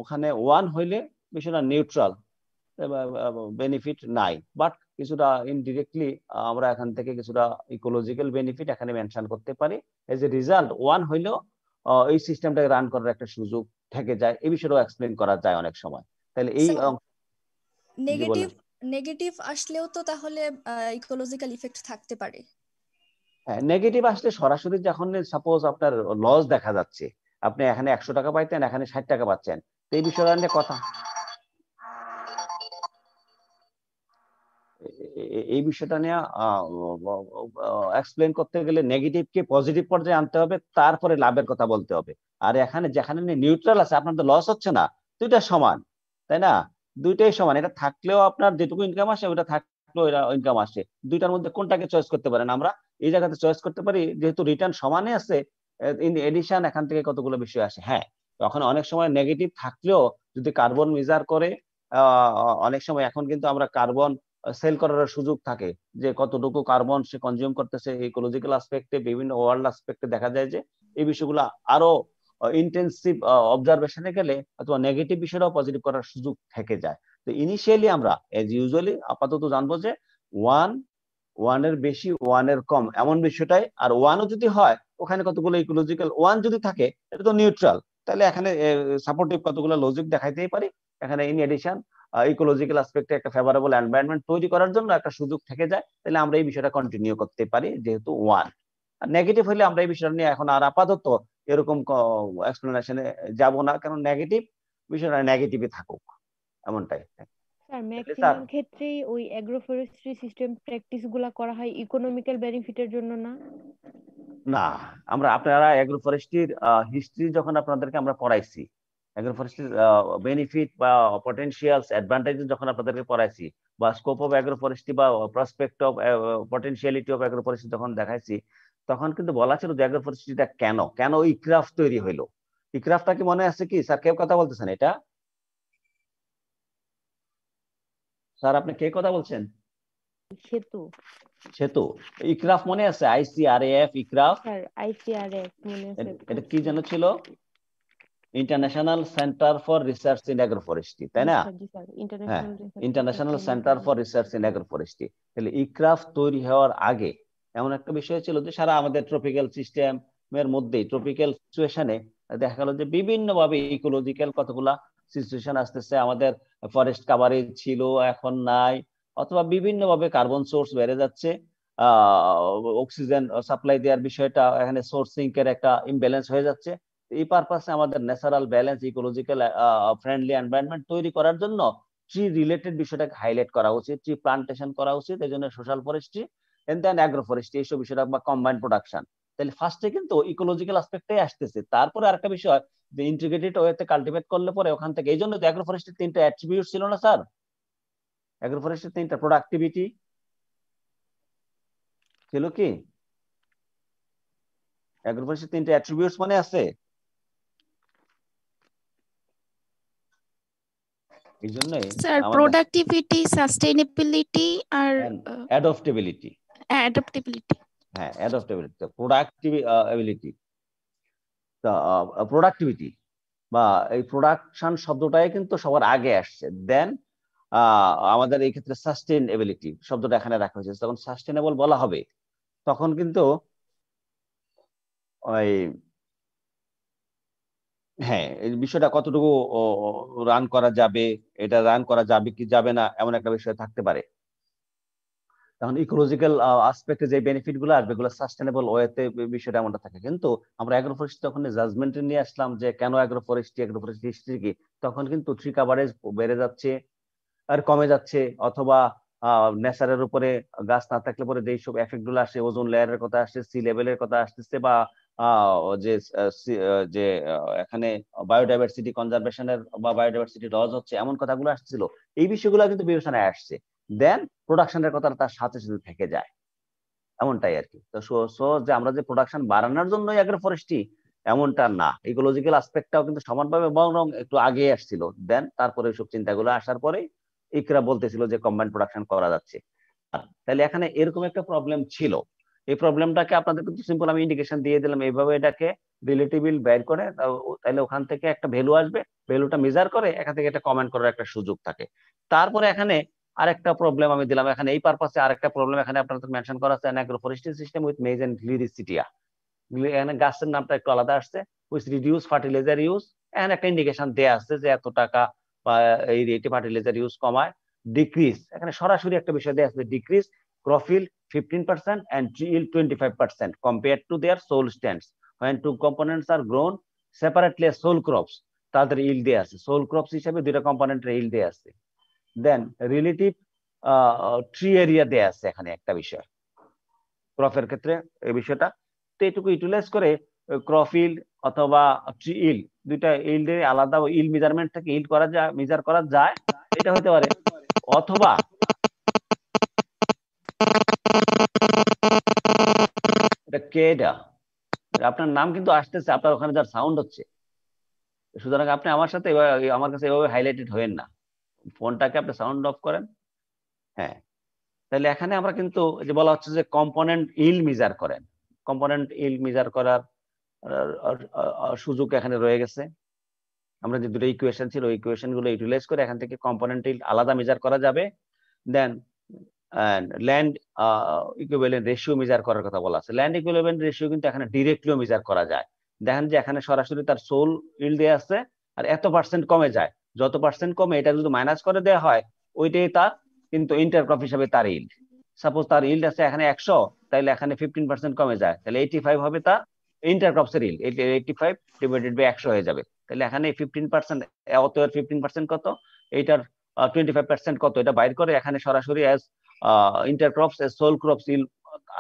ওখানে 1 হইলে বিষয়টা নিউট্রাল, বেনিফিট নাই, বাট কিছুটা ইনডিরেক্টলি আমরা এখান থেকে কিছুটা ইকোলজিক্যাল বেনিফিট এখানে মেনশন করতে পারি। এজ এ রেজাল্ট 1 হইলেও এই সিস্টেমটাকে রান করার একটা সুযোগ থেকে যায়, এই বিষয়টাও এক্সপ্লেন করা যায় অনেক সময়। তাহলে এই নেগেটিভ নেগেটিভ আসলেও তো তাহলে ইকোলজিক্যাল ইফেক্ট থাকতে পারে। হ্যাঁ, নেগেটিভ আসলে সরাসরি যখন সাপোজ আপনার লস দেখা যাচ্ছে, আপনি এখানে 100 টাকা পাইতেন, এখানে 60 টাকা পাচ্ছেন, এই বিষয়টা নিয়ে কথা, এই বিষয়টা নিয়ে এক্সপ্লেন করতে গেলে নেগেটিভকে পজিটিভ পর্যায়ে আনতে হবে, তারপরে লাভের কথা বলতে হবে। আর এখানে যেখানে নিউট্রাল আছে, আপনার তো লস হচ্ছে না, দুইটা সমান, তাই না? দুইটাই সমান, এটা থাকলেও আপনার যেটুকু ইনকাম আসে, ওটা থাকলেও এটা ইনকাম আসে। দুইটার মধ্যে কোনটাকে চয়েস করতে পারেন? আমরা এই জায়গাতে চয়েস করতে পারি, যেহেতু রিটার্ন সমানই আছে, ইন এডিশন এখান থেকে কতগুলো বিষয় আসে। হ্যাঁ, তখন অনেক সময় নেগেটিভ থাকলেও যদি কার্বন মেজার করে, অনেক সময় এখন কিন্তু আমরা কার্বন সেল করার সুযোগ থাকে, যে কতটুকু কার্বন সে কনজিউম করতেছে, ইকোলজিক্যাল আসপেক্টে, বিভিন্ন ওয়ার্ল্ড আসপেক্টে দেখা যায় যে এই বিষয়গুলো আরো ইন্টেন্সিভ অবজারভেশনে গেলে অথবা নেগেটিভ বিষয়টাও পজিটিভ করার সুযোগ থেকে যায়। তো ইনিশিয়ালি আমরা এজ ইউজুয়ালি আপাতত জানবো যে 1 এর বেশি, 1 এর কম, এমন বিষয়টাই। আর 1ও যদি হয়, ওখানে কতগুলো ইকোলজিক্যাল 1 যদি থাকে, এটা তো নিউট্রাল, তাহলে এখানে সাপোর্টিভ কতগুলো লজিক দেখাইতেই পারি। এখানে ইন এডিশন ইকোলজিক্যাল আসপেক্টে একটা ফেভারেবল এনভায়রনমেন্ট তৈরি করার জন্য একটা সুযোগ থেকে যায়, তাহলে আমরা এই বিষয়টা কন্টিনিউ করতে পারি যেহেতু 1। আর নেগেটিভ হলে আমরা এই বিষয়টা নিয়ে এখন আর আপাতত এরকম এক্সপ্লেনেশনে যাব না, কারণ নেগেটিভ বিষয়টা নেগেটিভই থাকুক, এমনটাই। স্যার ম্যাক্সিমাম ক্ষেত্রেই ওই অ্যাগ্রোফরেস্ট্রি সিস্টেম প্র্যাকটিস গুলা করা হয় ইকোনমিক্যাল বেনিফিটের জন্য না? না, আপনারা অ্যাগ্রোফরেস্ট্রির হিস্ট্রি যখন আপনাদেরকে আমরা পড়াইছি, অ্যাগ্রোফরেস্ট্রির বেনিফিট বা পটেনশিয়ালস অ্যাডভান্টেজেস যখন আপনাদেরকে পড়াইছি, বা স্কোপ অফ অ্যাগ্রোফরেস্ট্রি বা প্রসপেক্ট অফ পটেনশিয়ালিটি অফ অ্যাগ্রোফরেস্ট্রি যখন দেখাইছি, তখন কিন্তু বলা ছিল যে অ্যাগ্রোফরেস্ট্রিটা কেন ইক্রাফট তৈরি হইলো। ইক্রাফটটা কি মনে আছে কি স্যার? কেউ কথা বলতেছেন এটা? স্যার আপনি কে কথা বলছেন? সেতু ইক্রাফ মনে আছে? ICRAF ইক্রাফ, স্যার ICRAF মনে আছে। এটা কি যেন ছিল? International centre for research in অ্যাগ্রোফরেস্ট্রি, তাই না? হ্যাঁ, international centre for research in অ্যাগ্রোফরেস্ট্রি। তাহলে ইক্রাফ তৈরি হওয়ার আগে এমন একটা বিষয় ছিল যে সারা আমাদের ট্রপিক্যাল সিস্টেমের মধ্যেই, ট্রপিক্যাল সিচুয়েশনে দেখা গেল যে বিভিন্ন ভাবে ইকোলজিক্যাল কতগুলা সিচুয়েশন আসতেছে, আমাদের ফরেস্ট কাভারেজ ছিল, এখন নাই, অথবা বিভিন্ন ভাবে কার্বন সোর্স বেড়ে যাচ্ছে, অক্সিজেন সাপ্লাই দেওয়ার বিষয়টা এখানে সোর্সিং এর একটা ইমব্যালেন্স হয়ে যাচ্ছে। এই পারপাসে আমাদের natural balance, ecological friendly environment তৈরি করার জন্য ট্রি রিলেটেড বিষয়টাকে হাইলাইট করা উচিত, ট্রি প্লান্টেশন করা উচিত। এই জন্য social forestry and then agro forestry, এইসব বিষয়টা বা কম্বাইন্ড প্রোডাকশন। তাহলে ফার্স্টে কিন্তু ইকোলজিক্যাল আসপেক্টটাই আসতেছে, তারপরে আরেকটা বিষয় যে ইন্টিগ্রেটেড ওয়েতে কাল্টিভেট করলে পরে ওখান থেকে, এই জন্য তো অ্যাগ্রো ফরেস্ট্রির 3টা অ্যাট্রিবিউট ছিল না স্যার? অ্যাগ্রো ফরেস্ট্রির 3টা প্রোডাক্টিভিটি ছিল কি? অ্যাগ্রো ফরেস্ট্রির 3টা অ্যাট্রিবিউটস মনে আছে? এই জন্যই স্যার প্রোডাক্টিভিটি, সাস্টেইনেবিলিটি আর অ্যাডাপ্টেবিলিটি। অ্যাডাপ্টেবিলিটি। হ্যাঁ, অ্যাডাপ্টেবিলিটি, প্রোডাক্টিভিটি, প্রোডাক্টিভিটি বা এই প্রোডাকশন শব্দটাই কিন্তু সবার আগে আসছে। দেন আমাদের এই ক্ষেত্রে সাস্টেইনেবিলিটি শব্দটা এখানে রাখা হয়েছে। যখন সাস্টেইনেবল বলা হবে, তখন কিন্তু ওই হ্যাঁ, এই বিষয়টা কতটুকু রান করা যাবে, এটা রান করা যাবে কি যাবে না, এমন একটা বিষয় থাকতে পারে। তখন ইকোলজিক্যাল আসপেক্টে যে বেনিফিট গুলো আসবে এগুলো সাস্টেনেবল ওয়েতে বিষয়টা এমনটা থাকে। কিন্তু আমরা অ্যাগ্রো ফরেস্ট্রি যখন জাজমেন্টে নিয়ে আসলাম যে কেন অ্যাগ্রো ফরেস্ট্রি হিস্ট্রি কি, তখন কিন্তু ট্রি কাভারেজ বেড়ে যাচ্ছে আর কমে যাচ্ছে, অথবা নেচারের উপরে গাছ না থাকলে পরে যেই সব এফেক্ট গুলো আসে, ওজোন লেয়ারের কথা আসছে, সি লেভেলের কথা আসতেছে, বা যে যে এখানে বায়োডাইভার্সিটি কনজারভেশনের বা বায়োডাইভার্সিটি লস হচ্ছে, এমন কথাগুলো আসছিল। এই বিষয়গুলো কিন্তু বিবেচনায় আসছে, দেন প্রোডাকশনের কথা তার সাথে সাথে থেকে যায়, এমনটাই আর কি। তো সো যে আমরা যে প্রোডাকশন বাড়ানোর জন্য অ্যাগ্রো ফরেস্ট্রি এমনটা না, ইকোলজিক্যাল আসপেক্টটাও কিন্তু সমানভাবে বরং একটু আগে আসছিল, দেন তারপরে সব চিন্তাগুলো আসার পরে ইকরা বলতেছিল যে কম্বাইন্ড প্রোডাকশন করা যাচ্ছে। তাহলে এখানে এরকম একটা প্রবলেম ছিল, এই প্রবলেমটাকে আপনাদের কিন্তু সিম্পল আমি ইন্ডিকেশন দিয়ে দিলাম, এইভাবে এটাকে রিলেটিভলি বের করে, তাহলে ওখান থেকে একটা ভ্যালু আসবে, ভ্যালুটা মেজার করে এখান থেকে একটা কমেন্ট করার একটা সুযোগ থাকে। তারপরে এখানে আরেকটা প্রবলেম আমি দিলাম, এখানে এই পারপাসে আরেকটা প্রবলেম এখানে আপনাদের মেনশন করা আছে, agro forestry system with maize and gliricidia. এখানে গাছের নামটা একটু আলাদা আসছে, উইথ রিডিউস ফার্টিলাইজার ইউজ, এখানে একটা ইন্ডিকেশন দেয়া আছে যে এত টাকা বা এই রেটে ফার্টিলাইজার ইউজ কমায়। ডিক্রিজ, এখানে সরাসরি একটা বিষয় দেয়া আছে, decrease ক্রফিল 15% and tree yield 25% compared to their sole stands when two components are grown separately as sole crops। তাদের yield দেয়া আছে, সোল ক্রপস হিসেবে দুইটা কম্পোনেন্টের yield দেয়া আছে। দেন রিলেটিভ ট্রি এরিয়া দেয়া আছে এখানে একটা বিষয় ক্রপের ক্ষেত্রে, এই বিষয়টা তো এটুকু ইউটিলাইজ করে ক্রপ ইল্ড অথবা ট্রি ইল্ড, দুইটা ইল্ডের আলাদা ইল্ড মেজারমেন্ট থেকে ইল্ড করা যায়, মেজার করা যায়, এটা হতে পারে। অথবা এটা কেডা, আপনার নাম কিন্তু আসতেছে, আপনার ওখানে যার সাউন্ড হচ্ছে, সুতরাং আপনি আমার সাথে আমার কাছে এভাবে হাইলাইটেড হয়েন না, ফোনটাকে আপনি সাউন্ড অফ করেন। হ্যাঁ, তাহলে এখানে আমরা কিন্তু যে বলা হচ্ছে যে কম্পোনেন্ট ইল্ড মেজার করেন, কম্পোনেন্ট ইল্ড মেজার করার সুযোগ এখানে রয়ে গেছে। আমরা যে দুটো ইকুয়েশন ছিল, ওই ইকুয়েশন গুলো ইউটিলাইজ করে এখান থেকে কম্পোনেন্ট ইল্ড আলাদা মেজার করা যাবে। দেন ল্যান্ড ইকুইভ্যালেন্ট রেশিও মেজার করার কথা বলা আছে। ল্যান্ড ইকুইভ্যালেন্ট রেশিও কিন্তু এখানে ডিরেক্টলিও মেজার করা যায়। দেখেন যে এখানে সরাসরি তার সোল ইল্ড দেয়া আছে, আর এত পার্সেন্ট কমে যায়, যত পার্সেন্ট কমে এটা যদি মাইনাস করে দেওয়া হয় ওইটাই তার কিন্তু ইন্টারক্রপ হিসাবে তার ইল্ড। সাপোজ তার ইল্ড আছে এখানে 100, তাহলে এখানে 15% কমে যায়, তাহলে 85 হবে তার ইন্টারক্রপসের ইল্ড, 85 ডিভাইডেড বাই 100 হয়ে যাবে। তাহলে এখানে 15%, অতএব 15% কত, এইটার 25% কত, এটা বাইর করে এখানে সরাসরি অ্যাজ ইন্টারক্রপস সোল ক্রপস ইল্ড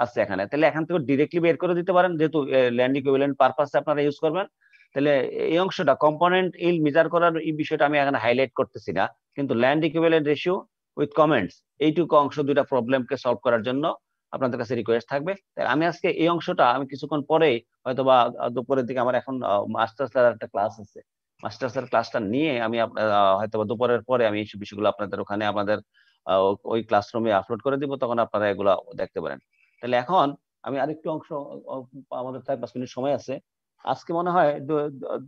আছে এখানে, তাহলে এখান থেকে ডিরেক্টলি বের করে দিতে পারেন, যেহেতু ল্যান্ড ইকুইভ্যালেন্ট পারপাসে আপনারা ইউজ করবেন। তাহলে এই অংশটা কম্পোনেন্ট ইল্ড মেজার করার এই বিষয়টা আমি এখানে হাইলাইট করতেছি না, কিন্তু land equivalent ratio with comments এইটুকু অংশ দুইটা প্রবলেমকে সলভ করার জন্য আপনাদের কাছে রিকোয়েস্ট থাকবে। আমি আজকে এই অংশটা আমি কিছুক্ষণ পরে হয়তো বা দুপুরের দিকে আমার এখন মাস্টার্স এর একটা ক্লাস আছে, মাস্টার্স এর ক্লাসটা নিয়ে আমি হয়তো বা দুপুরের পরে আমি এই বিষয়গুলো আপনাদের ওখানে আমাদের ওই ক্লাসরুমে আপলোড করে দিব, তখন আপনারা এগুলো দেখতে পারেন। তাহলে এখন আমি আরেকটু অংশ, আমাদের 4-5 মিনিট সময় আছে। আজকে মনে হয়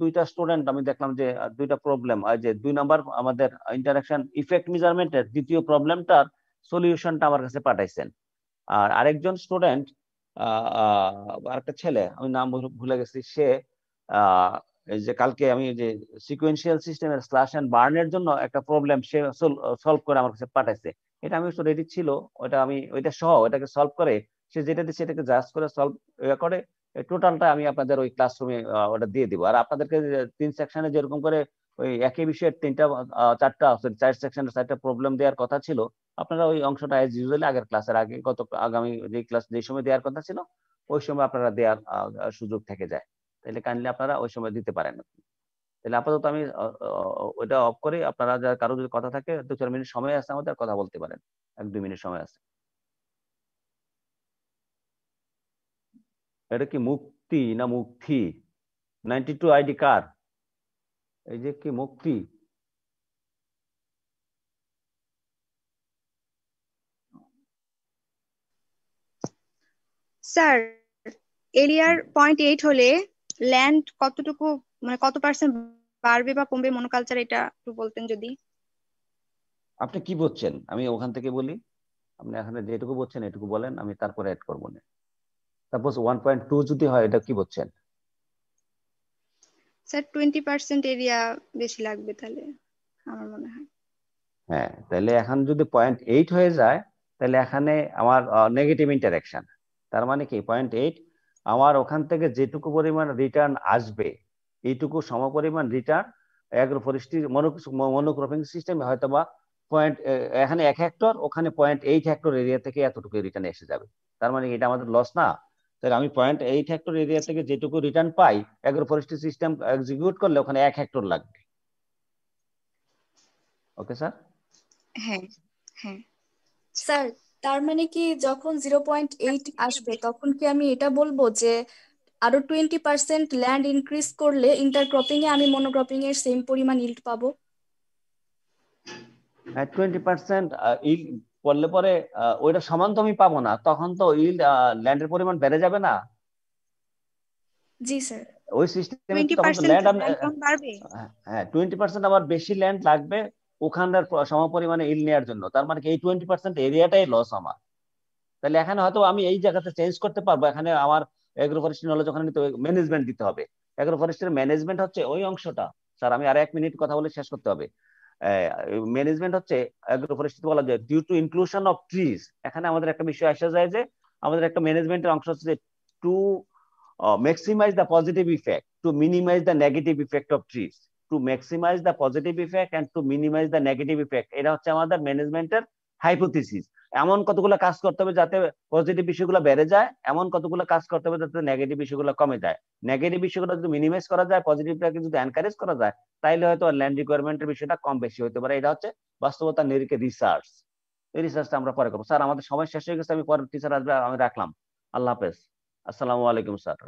দুইটা স্টুডেন্ট আমি দেখলাম যে দুইটা প্রবলেম, যে 2 নাম্বার আমাদের ইন্টারাকশন ইফেক্ট মেজারমেন্টের দ্বিতীয় প্রবলেমটার সলিউশনটা আমার কাছে পাঠাইছেন। আর আরেকজন স্টুডেন্ট, আরেকটা ছেলে আমি নাম ভুলে গেছি, সে এই যে কালকে আমি যে সিকোয়েন্সিয়াল সিস্টেমের স্ল্যাশ এন্ড বার্নের জন্য একটা প্রবলেম সে সলভ করে আমার কাছে পাঠাইছে। এটা আমি রেডি ছিল, ওটা আমি ওইটা সহ ওটাকে সলভ করে সে যেটা দিচ্ছে এটাকে জাস্ট করে সলভ করে টোটালটা আমি আপনাদের ওই ক্লাসরুমে ওটা দিয়ে দিব। আর আপনাদেরকে 3 সেকশনে যেরকম করে ওই একই বিষয়ের 4 সেকশনের 4টা প্রবলেম দেওয়ার কথা ছিল, আপনারা ওই অংশটা এজ ইউজুয়ালি আগের ক্লাসের আগে আগামী যে ক্লাস যে সময় দেওয়ার কথা ছিল ওই সময় আপনারা দেওয়ার সুযোগ থেকে যায়, তাহলে কাইন্ডলি আপনারা ওই সময় দিতে পারেন। তাহলে আপাতত আমি ওইটা অফ করে, আপনারা যার কারো যদি কথা থাকে 2-4 মিনিট সময় আছে আমাদের, কথা বলতে পারেন, 1-2 মিনিট সময় আছে। এটা কি মুক্তি না মুক্তি? 92 আইডি কার? এই যে কি মুক্তি? স্যার এরিয়ার 0.8 হলে ল্যান্ড কতটুকু, মানে কত পার্সেন্ট বাড়বে বা কমবে মনোকালচার, এটা একটু বলতেন যদি। আপনি কি বলছেন আমি ওখান থেকে বলি, আপনি এখানে যেটুকু বলছেন এটুকু বলেন, আমি তারপরে অ্যাড করবো না। সাপোজ 1.2 যদি হয়, এটা কি বলছেন? স্যার 20% এরিয়া বেশি লাগবে তাহলে আমার মনে হয়। হ্যাঁ, তাহলে এখন যদি 0.8 হয়ে যায় তাহলে এখানে আমার নেগেটিভ ইন্টারাকশন, তার মানে কি 0.8 আমার ওখান থেকে যেটুকু পরিমাণ রিটার্ন আসবে এইটুকু সমপরিমাণ রিটার্ন অ্যাগ্রো ফরেস্ট্রি মনোক্রপিং সিস্টেমে হয়তো বা এখানে 1 হেক্টর, ওখানে 0.8 হেক্টর এরিয়া থেকে এতটুকু রিটার্ন এসে যাবে। তার মানে এটা আমাদের লস না। তাহলে আমি 0.8 হেক্টর এরিয়া থেকে যেটুকু রিটার্ন পাই অ্যাগ্রো ফরেস্ট্রি সিস্টেম এক্সিকিউট করলে ওখানে 1 হেক্টর লাগবে। Okay sir? হ্যাঁ হ্যাঁ স্যার তার মানে কি যখন 0.8 আসবে তখন কি আমি এটা বলবো যে আরো 20% ল্যান্ড ইনক্রিজ করলে ইন্টারক্রপিং এ আমি মনোক্রপিং এর সেম পরিমাণ ইল্ড পাবো? 20% ইল্ড করলে পরে ওইটা সমান তো আমি পাবো না, তখন তো ইল্ড ল্যান্ডের পরিমাণ বেড়ে যাবে না? জি স্যার। ওই সিস্টেমে তো তখন তো 20% ল্যান্ড বাড়বে। হ্যাঁ 20% আবার বেশি ল্যান্ড লাগবে ওখানকার সমপরিমাণে ইল্ড নেওয়ার জন্য। তার মানে এই 20% এরিয়াটাই লস আমার। তাহলে এখানে হয়তো আমি এই জায়গাতে চেঞ্জ করতে পারবো। এখানে আমার এগ্রো ফরেস্ট্রি নলেজ ওখানে নিতে ম্যানেজমেন্ট দিতে হবে। এগ্রো ফরেস্ট্রির ম্যানেজমেন্ট হচ্ছে ওই অংশটা। স্যার আমি আর 1 মিনিট কথা বলে শেষ করতে হবে। ম্যানেজমেন্ট হচ্ছে এগ্রো ফরেস্ট্রি বলা যায় due to inclusion of trees. এখানে আমাদের একটা বিষয় আসা যায় যে আমাদের একটা ম্যানেজমেন্টের অংশ হচ্ছে two maximize the positive effect, to minimize the negative effect of trees, to maximize the positive effect and to minimize the negative effect. এটা হচ্ছে আমাদের ম্যানেজমেন্টের হাইপোথিসিস। এমন কতগুলো কাজ করতে হবে যাতে পজিটিভ বিষয়গুলো বেড়ে যায়, এমন কতগুলো কাজ করতে হবে যাতে নেগেটিভ বিষয়গুলো কমে যায়। নেগেটিভ বিষয়গুলো যদি মিনিমাইজ করা যায়, পজিটিভটাকে যদি এনকারেজ করা যায়, তাইলে হয়তো ল্যান্ড রিকোয়ারমেন্টের বিষয়টা কম বেশি হতে পারে। এটা হচ্ছে বাস্তবতা নিরিখে রিসার্চ। এই রিসার্চটা আমরা পরে করবো। স্যার আমাদের সময় শেষ হয়ে গেছে, আমি পরে টিচার আসবে, আমি রাখলাম। আল্লাহ হাফেজ। আসসালামু আলাইকুম স্যার।